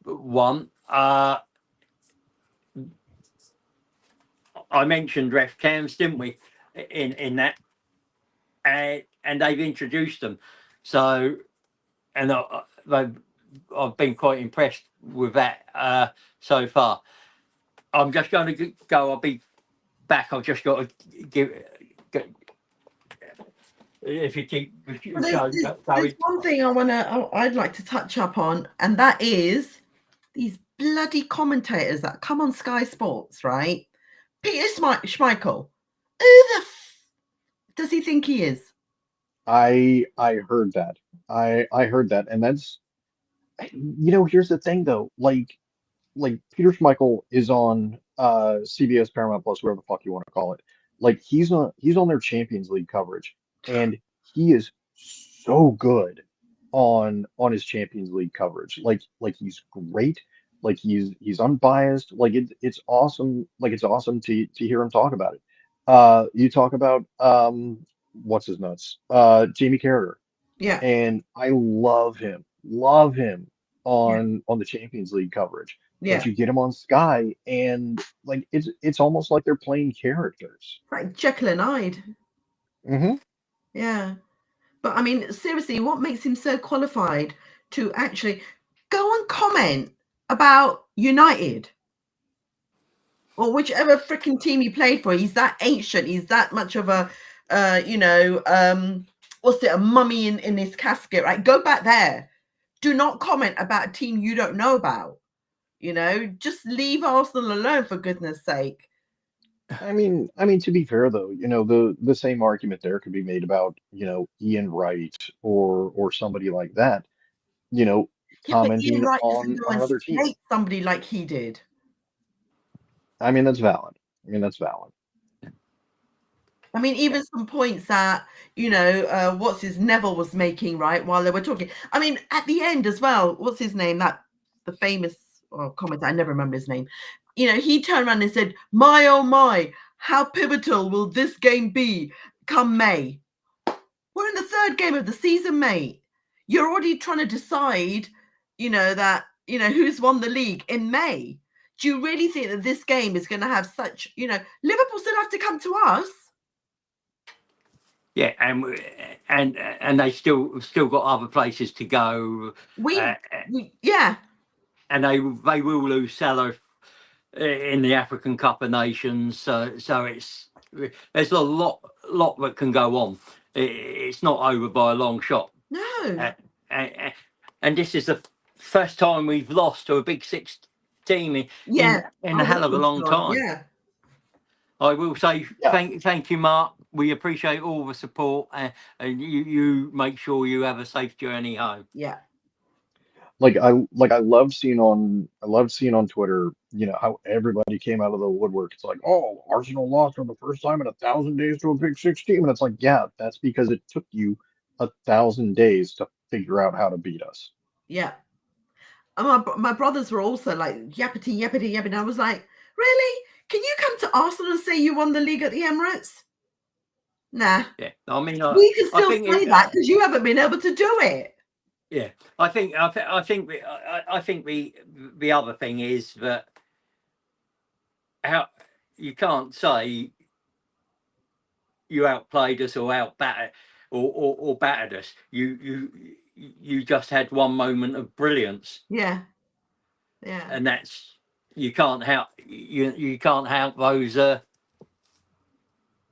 one, I mentioned ref cams, didn't we? in that, and they've introduced them. So, and I've been quite impressed with that so far. I'm just going to go. I'll be back. I've just got to give. If you keep, there's one thing I'd like to touch up on, and that is these bloody commentators that come on Sky Sports, right? Peter Schmeichel, who the does he think he is? I heard that. I heard that, and that's, here's the thing though, like Peter Schmeichel is on CBS, Paramount Plus, whatever the fuck you want to call it. Like he's on their Champions League coverage, and he is so good on his Champions League coverage. Like he's great. Like he's unbiased. Like it's awesome. Like it's awesome to hear him talk about it. You talk about what's his nuts? Jamie Carragher. Yeah. And I love him. Love him on the Champions League coverage. Yeah. But you get him on Sky, and like it's almost like they're playing characters. Like Jekyll and Hyde. Mm-hmm. Yeah. But I mean, seriously, what makes him so qualified to actually go and comment about United or whichever freaking team he played for? He's that ancient. He's that much of a, what's it, a mummy in his casket, right? Go back there. Do not comment about a team you don't know about. Just leave Arsenal alone, for goodness sake. I mean, to be fair though, the same argument there could be made about, Ian Wright or somebody like that, commenting Ian Wright on other teams. Somebody like he did. I mean, that's valid. I mean, even some points that, what's his Neville was making, right, while they were talking. I mean, at the end as well, what's his name? The famous commentator, I never remember his name. He turned around and said, my, oh my, how pivotal will this game be come May? We're in the third game of the season, mate. You're already trying to decide, who's won the league in May. Do you really think that this game is going to have such, Liverpool still have to come to us? Yeah, and they still got other places to go. Yeah. And they will lose Salah in the African Cup of Nations. So there's a lot that can go on. It's not over by a long shot. No. And this is the first time we've lost to a Big Six team in a hell of a long time. Yeah. I will say thank you, Mark. We appreciate all the support, and you make sure you have a safe journey home. Yeah. I love seeing on Twitter, how everybody came out of the woodwork. It's like, oh, Arsenal lost for the first time in 1,000 days to a Big Six team, and it's like, yeah, that's because it took you 1,000 days to figure out how to beat us. Yeah. And my brothers were also like yappity. I was like, really? Can you come to Arsenal and say you won the league at the Emirates? Nah. Yeah, I mean, we can still say that because you haven't been able to do it. Yeah, I think the other thing is that how you can't say you outplayed us or outbattered or battered us. You just had one moment of brilliance. Yeah. And that's you can't help those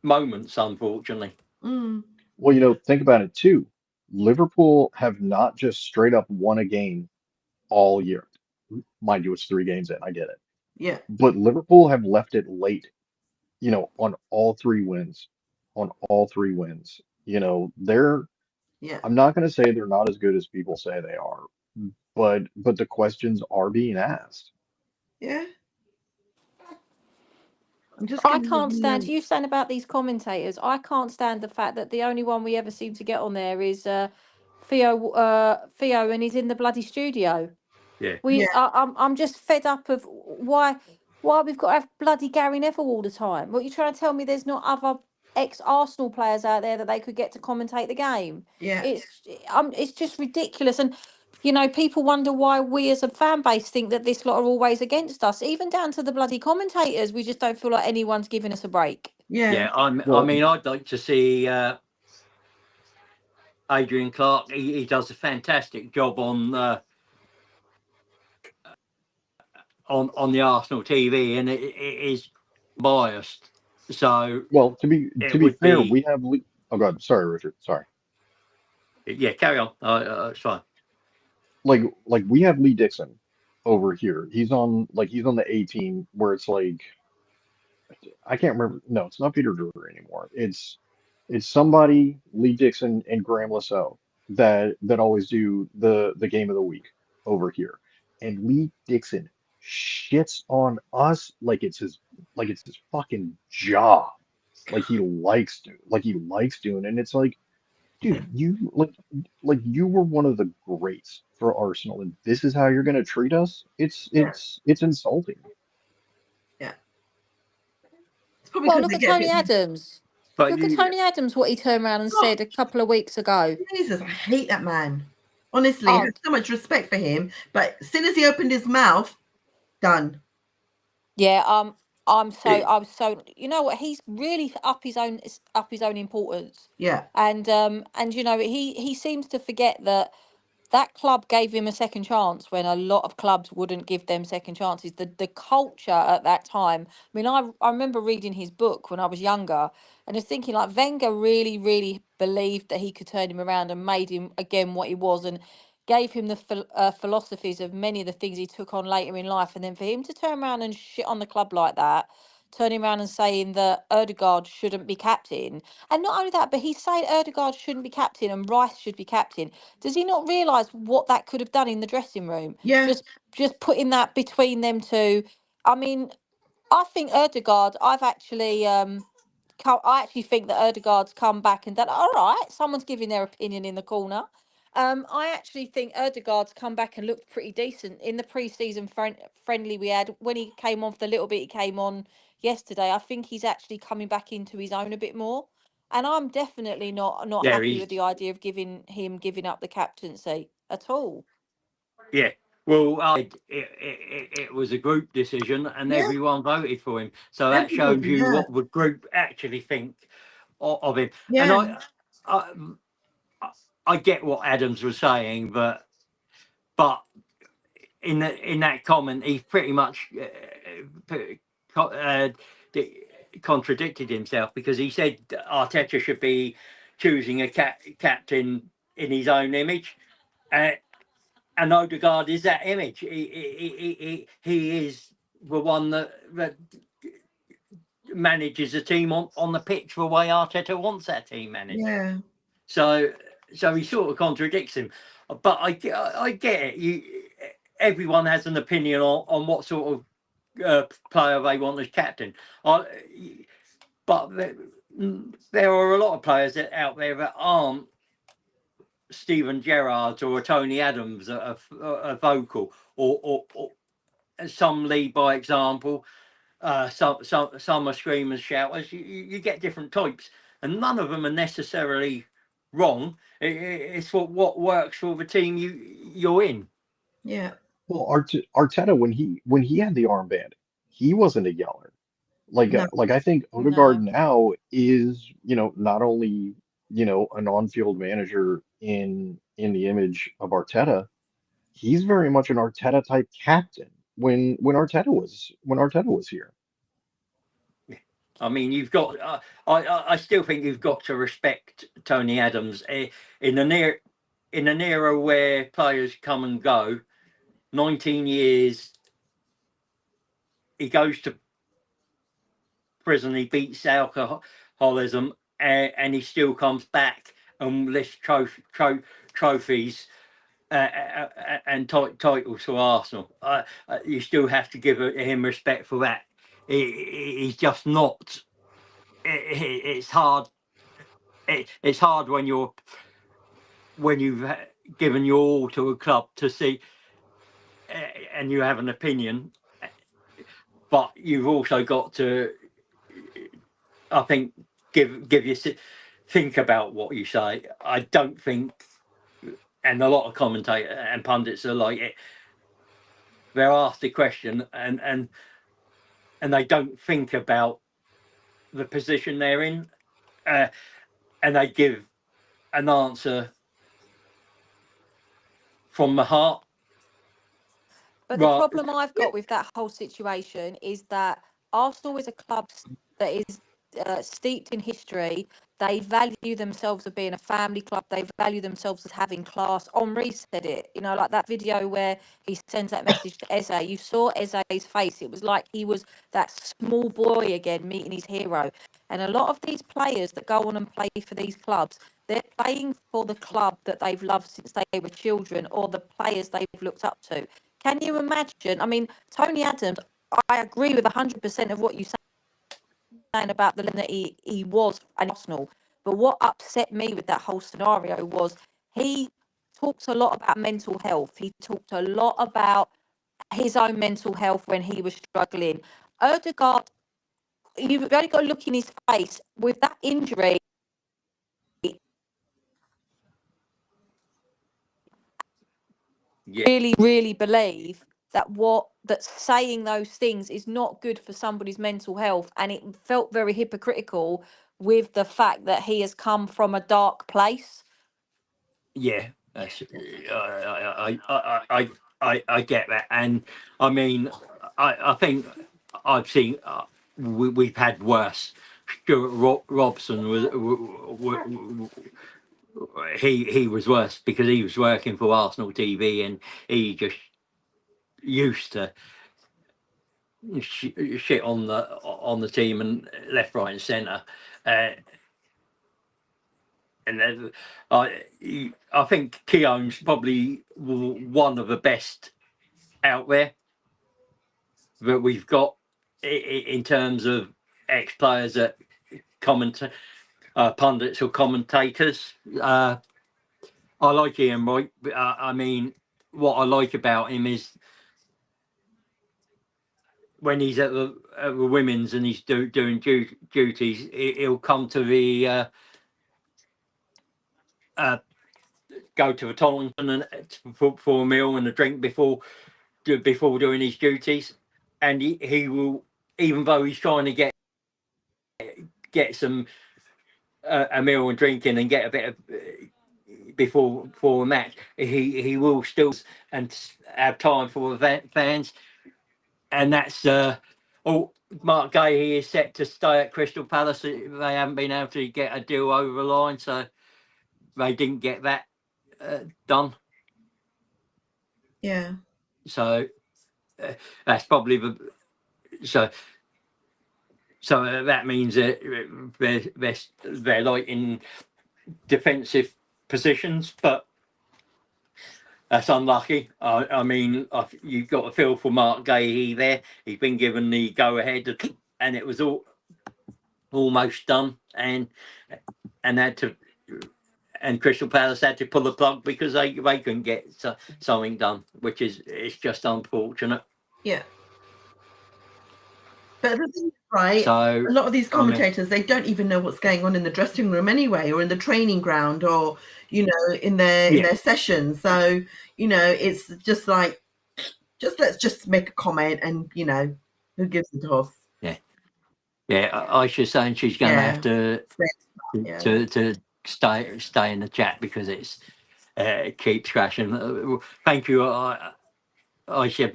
moments, unfortunately. Well, think about it too. Liverpool have not just straight up won a game all year. Mind you, it's 3 games in. I get it. Yeah. But Liverpool have left it late, on all 3 wins. They're. Yeah. I'm not going to say they're not as good as people say they are, but the questions are being asked. Yeah. I can't stand you saying about these commentators. I can't stand the fact that the only one we ever seem to get on there is Theo, and he's in the bloody studio. Yeah. I'm just fed up of why we've got to have bloody Gary Neville all the time. What, you're trying to tell me there's not other ex-Arsenal players out there that they could get to commentate the game? Yeah. It's just ridiculous. And you know, people wonder why we as a fan base think that this lot are always against us, even down to the bloody commentators. We just don't feel like anyone's giving us a break. Yeah, I mean, I'd like to see Adrian Clark. He does a fantastic job on the Arsenal TV, and it is biased. So, well, to be fair, we have. Oh God, sorry, Richard. Sorry. Yeah, carry on. It's fine. Like we have Lee Dixon over here. He's on the A team where it's like I can't remember. No, it's not Peter Drury anymore. It's somebody, Lee Dixon and Graham Lasso that always do the game of the week over here. And Lee Dixon shits on us like it's his fucking job. Like he likes doing, and it's like, dude, you you were one of the greats for Arsenal, and this is how you're gonna treat us? It's insulting. Yeah. Well, look at Tony Adams. Look at Tony Adams, what he turned around and said a couple of weeks ago. Jesus, I hate that man. Honestly, I have so much respect for him, but as soon as he opened his mouth, done. Yeah, I'm so you know what, he's really up his own importance. Yeah. And you know, he seems to forget that club gave him a second chance when a lot of clubs wouldn't give them second chances. The culture at that time. I mean, I remember reading his book when I was younger, and just thinking like Wenger really, really believed that he could turn him around and made him again what he was, and gave him the philosophies of many of the things he took on later in life. And then for him to turn around and shit on the club like that, turning around and saying that Nørgaard shouldn't be captain. And not only that, but he's saying Nørgaard shouldn't be captain and Reiss should be captain. Does he not realise what that could have done in the dressing room? Yeah. Just putting that between them two. I mean, I think Nørgaard, I actually think that Nørgaard's come back and done, all right, someone's giving their opinion in the corner. I actually think Nørgaard's come back and looked pretty decent in the pre-season friendly we had. When he came on for the little bit he came on yesterday, I think he's actually coming back into his own a bit more. And I'm definitely not happy with the idea of giving up the captaincy at all. Yeah. Well, it was a group decision, and everyone voted for him. So that shows you what the group actually think of him. Yeah. And I get what Adams was saying, but in that comment, he pretty much contradicted himself, because he said Arteta should be choosing a captain in his own image. And Odegaard is that image. He is the one that manages the team on the pitch the way Arteta wants that team managed. Yeah. So he sort of contradicts him. But I get it. Everyone has an opinion on what sort of player they want as captain. But there are a lot of players out there that aren't Steven Gerrard or Tony Adams are vocal, or some lead by example. Some are screamers, shouters. You get different types, and none of them are necessarily wrong. It's what works for the team you're in. Yeah. Well, Arteta, when he had the armband, he wasn't a yeller. Like I think Odegaard now is, not only, an on-field manager in the image of Arteta, he's very much an Arteta type captain when Arteta was here. I mean, you've got. I still think you've got to respect Tony Adams in an era where players come and go. 19 years. He goes to prison. He beats alcoholism, and he still comes back and lifts trophies and titles for Arsenal. You still have to give him respect for that. He's just not. It's hard. It's hard when you've given your all to a club to see, and you have an opinion, but you've also got to, I think, give you think about what you say. I don't think and a lot of commentators and pundits are like it. They're asked the question and they don't think about the position they're in, and they give an answer from the heart. But the problem I've got with that whole situation is that Arsenal is a club that is steeped in history. They value themselves as being a family club. They value themselves as having class. Henri said it, you know, like that video where he sends that message to Eze. You saw Eze's face. It was like he was that small boy again meeting his hero. And a lot of these players that go on and play for these clubs, they're playing for the club that they've loved since they were children, or the players they've looked up to. Can you imagine? I mean, Tony Adams, I agree with 100% of what you saying about the that he was an Arsenal. But what upset me with that whole scenario was he talked a lot about mental health. He talked a lot about his own mental health when he was struggling. Odegaard, you've only got to look in his face with that injury. Really, really believe that saying those things is not good for somebody's mental health, and it felt very hypocritical with the fact that he has come from a dark place. Yeah, I get that, and I mean, I think I've seen we've had worse. Stuart Robson was he was worse because he was working for Arsenal TV and he just used to shit on the team and left, right, and centre. And then, I think Keown's probably one of the best out there that we've got in terms of ex-players that pundits or commentators. I like Ian Wright. I mean, what I like about him is when he's at the women's and he's doing duties, he'll come to the go to the Tollington and for a meal and a drink before doing his duties, and he will, even though he's trying to get some a meal and drinking and get a bit of before a match, he will still and have time for the fans, and that's Mark Gahey is set to stay at Crystal Palace. They haven't been able to get a deal over the line, so they didn't get that done. Yeah. So that's probably so that means that they're like in defensive positions, but that's unlucky. I mean, you've got to feel for Mark Gahey there. He's been given the go ahead, and it was almost done, and Crystal Palace had to pull the plug because they couldn't get something done, which it's just unfortunate. Yeah. But the thing is, right, so a lot of these commentators, they don't even know what's going on in the dressing room anyway, or in the training ground, or in their sessions. So it's just like, let's just make a comment, and who gives a toss? Yeah. Aisha's saying she's going to have to stay in the chat because it keeps crashing. Thank you, Aisha.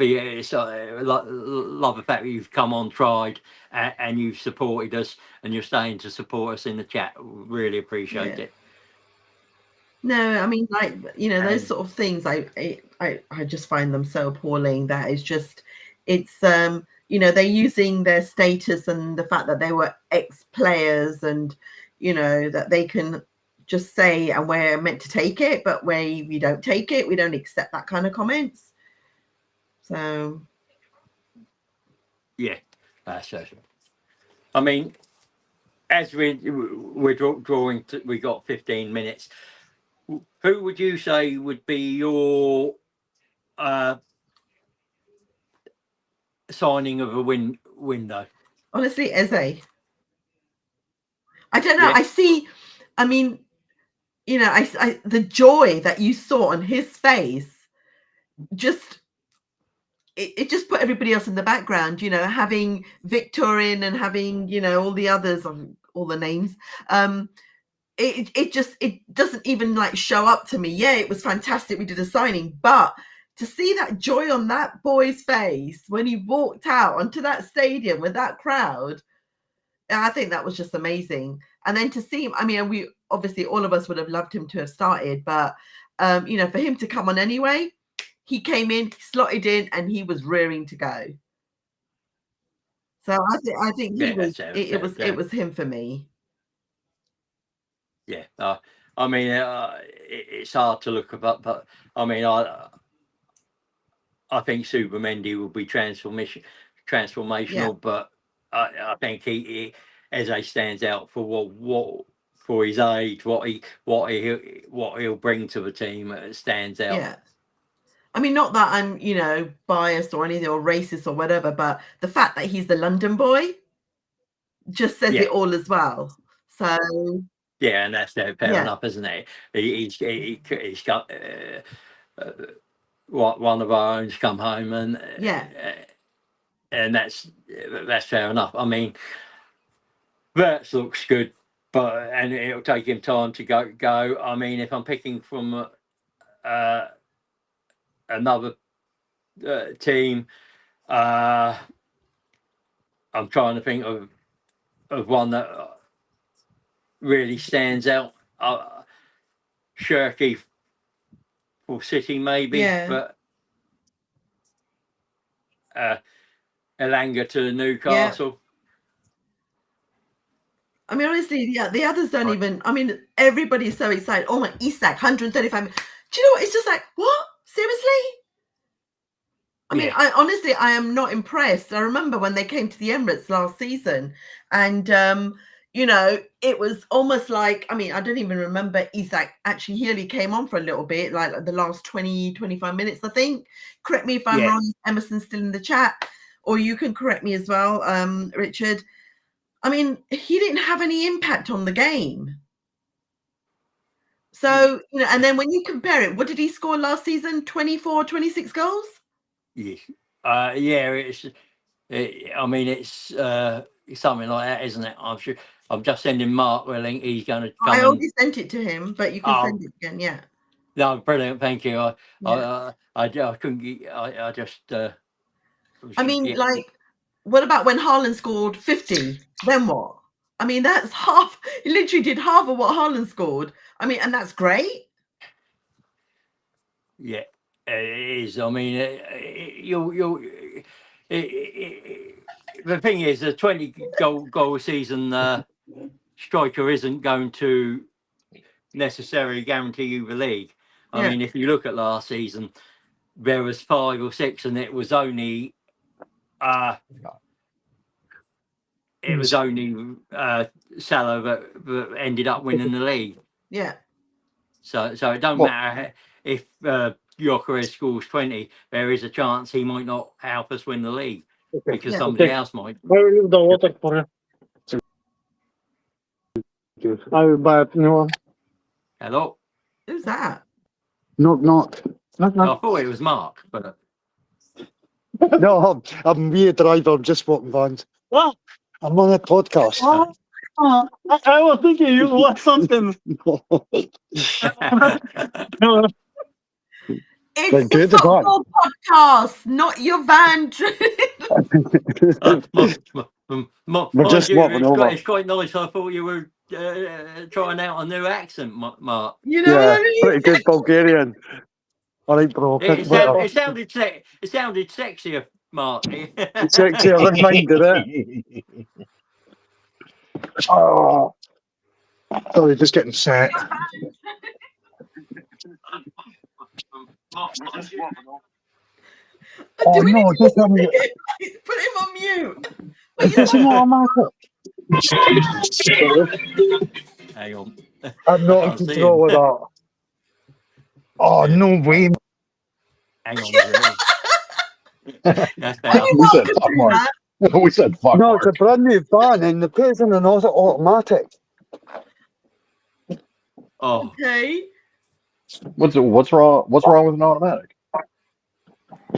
Love the fact that you've come on, tried, and you've supported us, and you're staying to support us in the chat. Really appreciate it. No, I mean, like, those sort of things, I just find them so appalling that it's they're using their status and the fact that they were ex-players, and that they can just say, and we're meant to take it, but we don't take it, we don't accept that kind of comments. So yeah, that's so. I mean, as we're drawing, we got 15 minutes. Who would you say would be your signing of a window? Honestly, Eze. I don't know. Yeah. I mean, you know, the joy that you saw on his face, just it just put everybody else in the background. You know, having Viktor in and having, you know, all the others, all the names. It doesn't even like show up to me. Yeah, it was fantastic. We did a signing, but to see that joy on that boy's face when he walked out onto that stadium with that crowd, I think that was just amazing. And then to see him, I mean, we obviously all of us would have loved him to have started, but you know, for him to come on anyway, he came in, slotted in, and he was rearing to go. So I think he was. It was him for me. Yeah, I mean, it's hard to look at, but I mean, I think Zubimendi will be transformational, but I think he Eze stands out for what for his age, what he'll bring to the team. Stands out. Yeah. I mean, not that I'm, you know, biased or anything or racist or whatever, but the fact that he's the London boy just says it all as well. So yeah, and that's fair enough, isn't it? He's got one of our own's come home, and and that's fair enough. I mean, Wirtz looks good, and it'll take him time to go. I mean, if I'm picking from another team, I'm trying to think of one that really stands out. Shirky for City, maybe, but Elanga to Newcastle. I mean, honestly, the others don't even. I mean, everybody's so excited. Oh my, Isak, 135. Do you know what? It's just like, what? Seriously? I mean, I am not impressed. I remember when they came to the Emirates last season, and you know, it was almost like, I mean, I don't even remember Isak actually. He only came on for a little bit, like the last 20, 25 minutes, I think. Correct me if I'm wrong. Emerson's still in the chat, or you can correct me as well, Richard. I mean, he didn't have any impact on the game. So, you know, and then when you compare it, what did he score last season? 24, 26 goals? Yeah. I mean, it's something like that, isn't it? I'm sure. I'm just sending Mark a link. He's going to come. I already sent it to him, but you can send it again. Yeah. No, brilliant. Thank you. I couldn't. I just. I mean, like, what about when Haaland scored 50? Then what? I mean, that's half. He literally did half of what Haaland scored. I mean, and that's great. Yeah, it is. I mean, the thing is, a 20 goal season striker isn't going to necessarily guarantee you the league. I mean, if you look at last season, there was 5 or 6, and it was only Salah that ended up winning the league. Yeah. So it don't matter if Gyökeres scores 20. There is a chance he might not help us win the league because somebody else might. I will leave the water for you. I will buy it. No. Hello. Who's that? Not. I thought it was Mark, but no, I'm weird driver. I'm just walking vans. What? I'm on a podcast. I was thinking you want something. No. It's a football podcast, not your van. We're just walking over. It's quite nice. I thought you were trying out a new accent, Mark. You know what I mean? Pretty good Bulgarian. All right, bro. It sounded sexier, Mark. Sexier than mine, did it? Oh, sorry, just getting set. Oh no, just put him on mute. Hang on. I'm not in control with that. Oh no way. Hang on. We said fuck Mark. We said fuck. No, it's a brand new van and the place in an automatic. Oh, Okay. What's wrong? What's wrong with an automatic?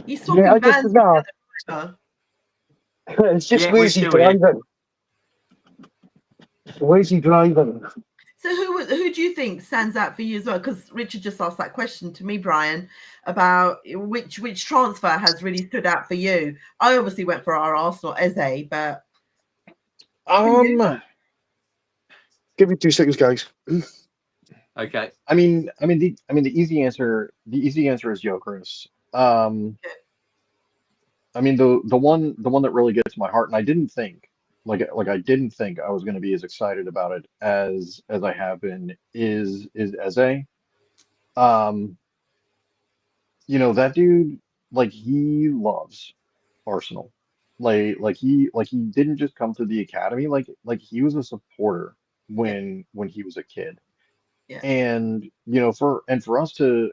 He's Yeah, swapping I just bands. no. Together. It's just Yeah, we're lazy still here. driving. Lazy driving. So who do you think stands out for you as well? Because Richard just asked that question to me, Brian, about which transfer has really stood out for you. I obviously went for our Arsenal Eze, but Give me 2 seconds, guys. okay. I mean, the easy answer is Gyökeres. I mean, the one that really gets my heart, and I didn't think I didn't think I was going to be as excited about it as I have been, is Eze. That dude, he loves Arsenal. He didn't just come through the academy, he was a supporter when he was a kid. Yeah. And for us to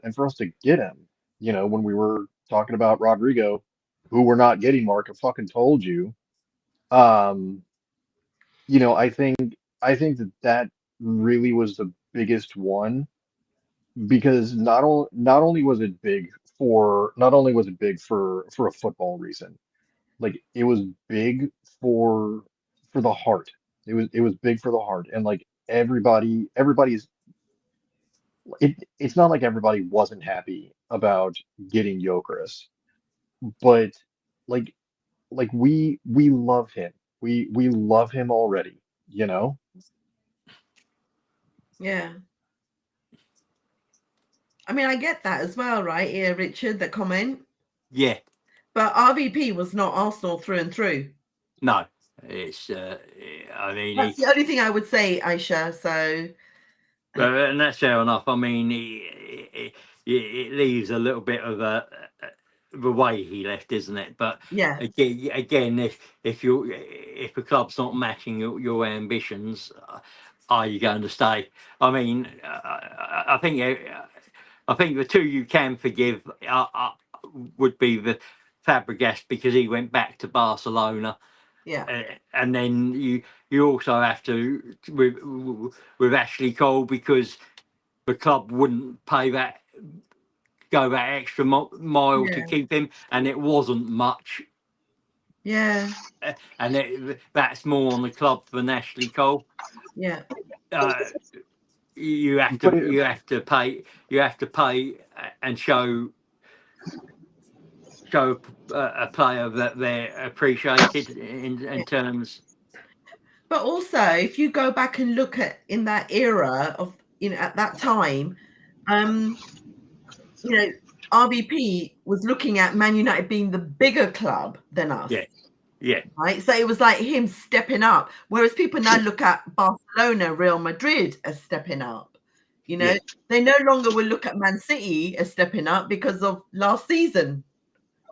get him, when we were talking about Rodrigo, who we're not getting, Mark, I fucking told you. I think that really was the biggest one, because not only was it big for a football reason, it was big for the heart. It was big for the heart, and everybody's it's not like everybody wasn't happy about getting Gyökeres, but like we love him. We love him already, yeah. I mean, I get that as well, right? Yeah, Richard, the comment. Yeah. But RVP was not Arsenal through and through. No, it's. I mean, That's the only thing I would say, Aisha. So. And that's fair enough. I mean, it leaves a little bit of the way he left, isn't it? But yeah, again, if the club's not matching your ambitions, are you going to stay? I mean, I think the two you can forgive would be the Fabregas, because he went back to Barcelona. Yeah. And then you also have to with Ashley Cole, because the club wouldn't go that extra mile to keep him, and it wasn't much. Yeah. And that's more on the club than Ashley Cole. Yeah. You have to pay and show a player that they're appreciated in terms. But also, if you go back and look at in that era of, at that time, RVP was looking at Man United being the bigger club than us. Yeah. Right. So it was like him stepping up. Whereas people now look at Barcelona, Real Madrid as stepping up. They no longer will look at Man City as stepping up because of last season.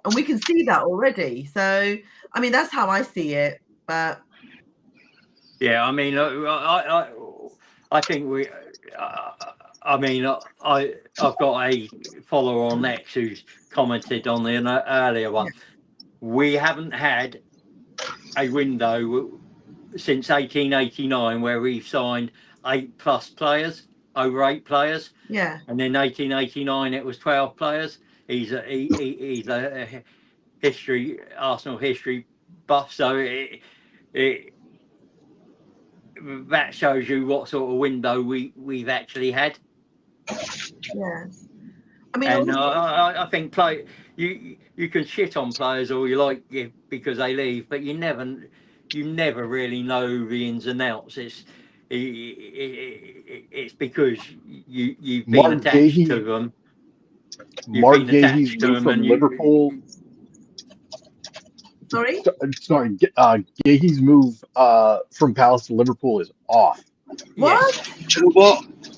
And we can see that already. So, I mean, that's how I see it. But yeah, I mean, I think we. I mean, I've got a follower on X who's commented on the earlier one. We haven't had a window since 1889 where we've signed 8+ players, over 8 players. Yeah. And then 1889 it was 12 players. He's a Arsenal history buff, so that shows you what sort of window we've actually had. Yeah. I mean, and I think you can shit on players all you like because they leave, but you never really know the ins and outs. It's because you've been attached to them. Mark Gahey's move from Liverpool. Sorry. Gahey's move from Palace to Liverpool is off. What? Do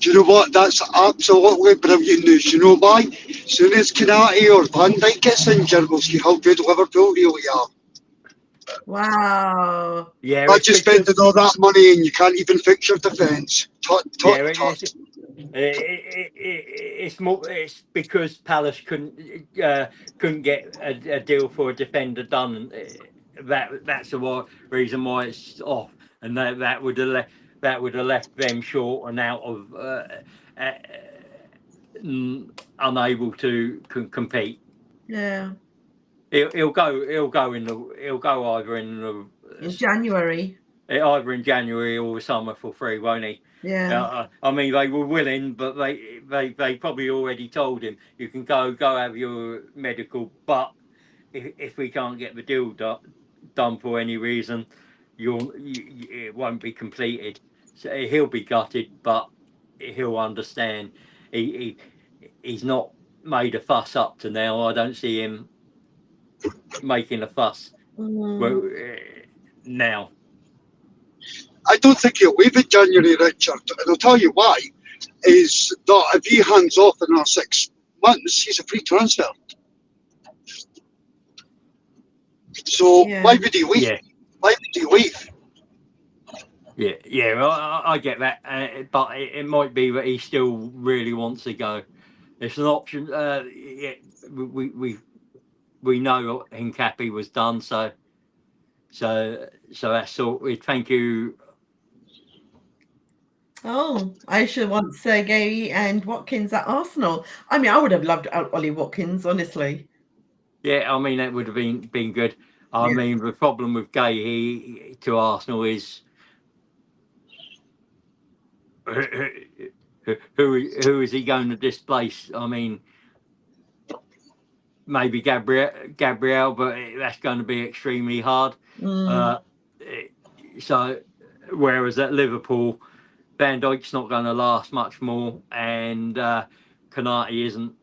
you know what? That's absolutely brilliant news. You know why? As soon as Konate or Van Dijk gets injured, we'll see how good Liverpool really are. Wow. Yeah. Not just spending all that money and you can't even fix your defence. It's because Palace couldn't get a deal for a defender done. That's the reason why it's off, and that would have left them short and out of unable to compete. Yeah. He'll go either in January. Either in January or the summer for free, won't he? Yeah. I mean, they were willing, but they probably already told him, you can go have your medical, but if we can't get the deal done for any reason, it won't be completed. So he'll be gutted, but he'll understand. He's not made a fuss up to now. I don't see him making a fuss now. I don't think he'll leave in January, Richard, and I'll tell you why. Is that if he hands off in another 6 months, he's a free transfer. So why would he leave? Yeah. Why would he leave? Yeah, well, I get that, but it might be that he still really wants to go. It's an option. We know Hincapie was done, so that's sorted. Thank you. Oh, I should want Sergei and Watkins at Arsenal. I mean, I would have loved Ollie Watkins, honestly. Yeah, I mean, that would have been good. I mean, the problem with Gay to Arsenal is who is he going to displace? I mean, maybe Gabriel, but that's going to be extremely hard. So, whereas at Liverpool, Van Dijk's not going to last much more, and Konate isn't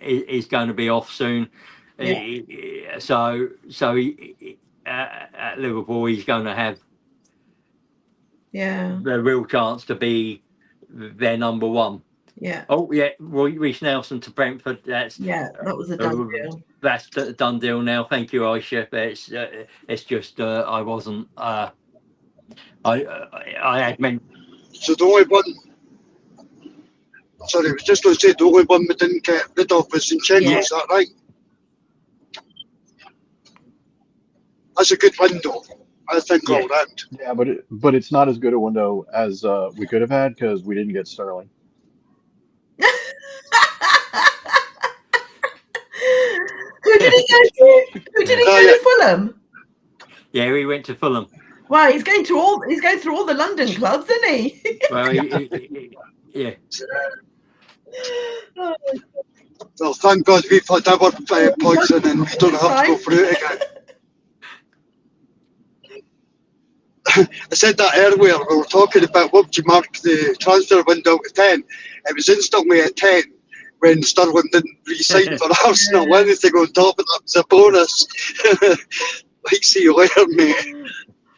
is going to be off soon. So at Liverpool, he's going to have the real chance to be their number one. Yeah. Oh yeah, Reiss Nelson to Brentford. That was a done deal. That's a done deal now. Thank you, Aisha. It's just I wasn't. I had meant. So the only one. Sorry, I was just going to say the only one we didn't get rid of was Zinchenko. Is that right? That's a good window, I think, all round. Yeah, but it's not as good a window as we could have had because we didn't get Sterling. Who did he go to Fulham? Yeah, he went to Fulham. Wow, he's going through all the London clubs, isn't he? Well, yeah. Well, thank God we've had our poison and we don't have to go through it again. I said that earlier. We were talking about what would you mark the transfer window at 10. It was instantly at 10 when Sterling didn't re-sign for Arsenal. Anything on top of that was a bonus. Like, see you later, mate.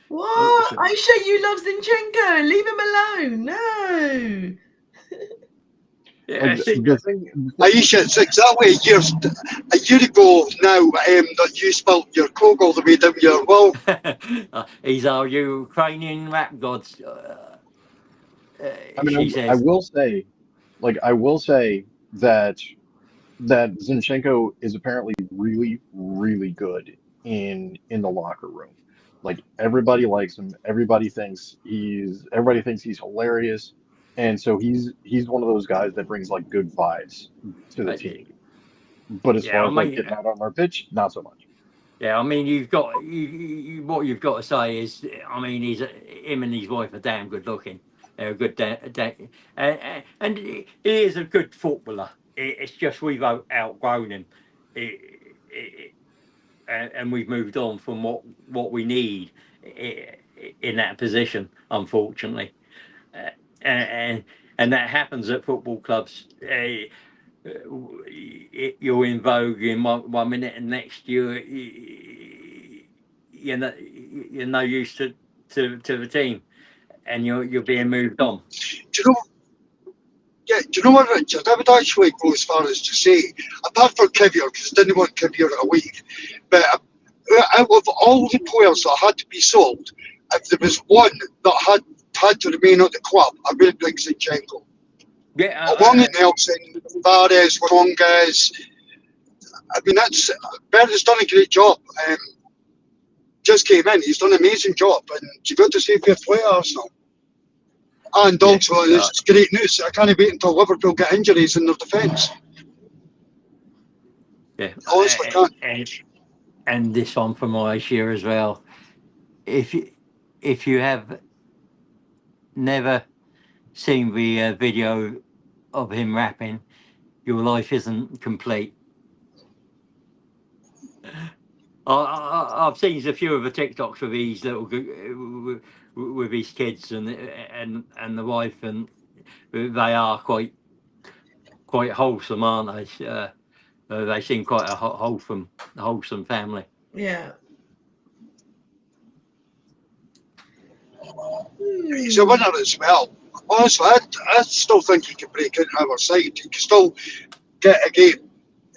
What? Aisha, you love Zinchenko. Leave him alone. No. Aisha, it's exactly a year ago now that you spelt your coke all the way down your wall. He's our Ukrainian rap gods. I mean, I will say that Zinchenko is apparently really, really good in the locker room. Like, everybody likes him. Everybody thinks he's hilarious. And so he's one of those guys that brings like good vibes to the team. But as far as like getting out on our pitch, not so much. Yeah, I mean, what you've got to say is, I mean, him and his wife are damn good looking. They're a good and he is a good footballer. It's just we've outgrown him, and we've moved on from what we need in that position, unfortunately. And that happens at football clubs. You're in vogue in 1 minute, and next year you're no use to the team, and you're being moved on. Do you know what, Richard? I would actually go as far as to say, apart from Kiwior, because I didn't want Kiwior a week, but out of all the players that had to be sold, if there was one that had to remain at the club, I would pick Zinchenko. Yeah, along with Nelson, Vares, Rongas. I mean, Bernard's done a great job. just came in. He's done an amazing job, and you've got to say fair play to Arsenal. And also, it's great news. I can't wait until Liverpool get injuries in their defence. Yeah, Honestly, can't. And this one from Aisha as well. If you have never seen the video of him rapping, your life isn't complete. I've seen a few of the TikToks with these little with his kids and the wife, and they are quite wholesome, aren't they? They seem quite a wholesome family. Yeah. He's a winner as well. Honestly, I still think he can break into our side. He can still get a game.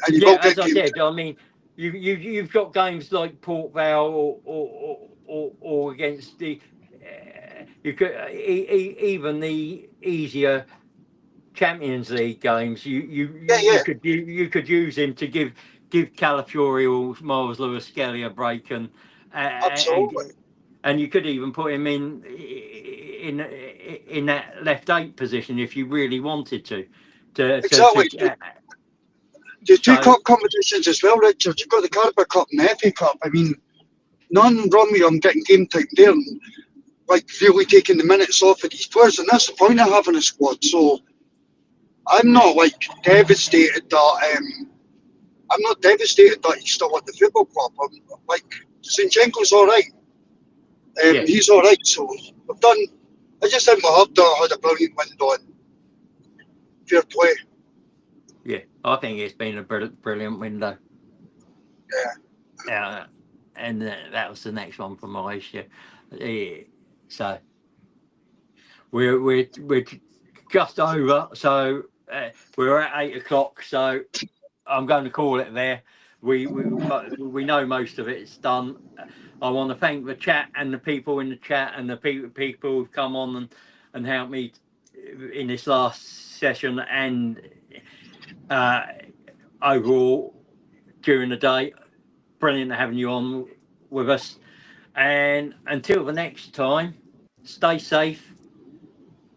And Yeah, as I said, I mean, you've got games like Port Vale or against the you could even the easier Champions League games. You could use him to give Calafiori or Miles Lewis Skelly a break, and absolutely. And you could even put him in that left 8 position if you really wanted to. Exactly. The two cup competitions as well, Richard. You've got the Carabao Cup and the FA Cup. I mean, none wrong with him getting game time there and like really taking the minutes off of these players, and that's the point of having a squad. So I'm not like devastated that I'm not devastated that he's still at the football club. I'm like Zinchenko's all right. He's all right. So we've done. I just think we have had a brilliant window and fair play. Yeah, I think it's been a brilliant window. Yeah. And that was the next one from Malaysia. So we're just over. So we're at 8 o'clock. So I'm going to call it there. We know most of it's done. I want to thank the chat and the people in the chat and the people who've come on and helped me in this last session and overall during the day. Brilliant having you on with us. And until the next time, stay safe,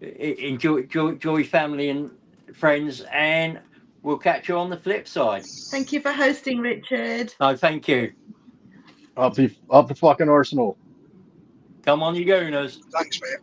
enjoy family and friends, and we'll catch you on the flip side. Thank you for hosting, Richard. No, thank you. Up the fucking Arsenal. Come on, you Gooners. Thanks, mate.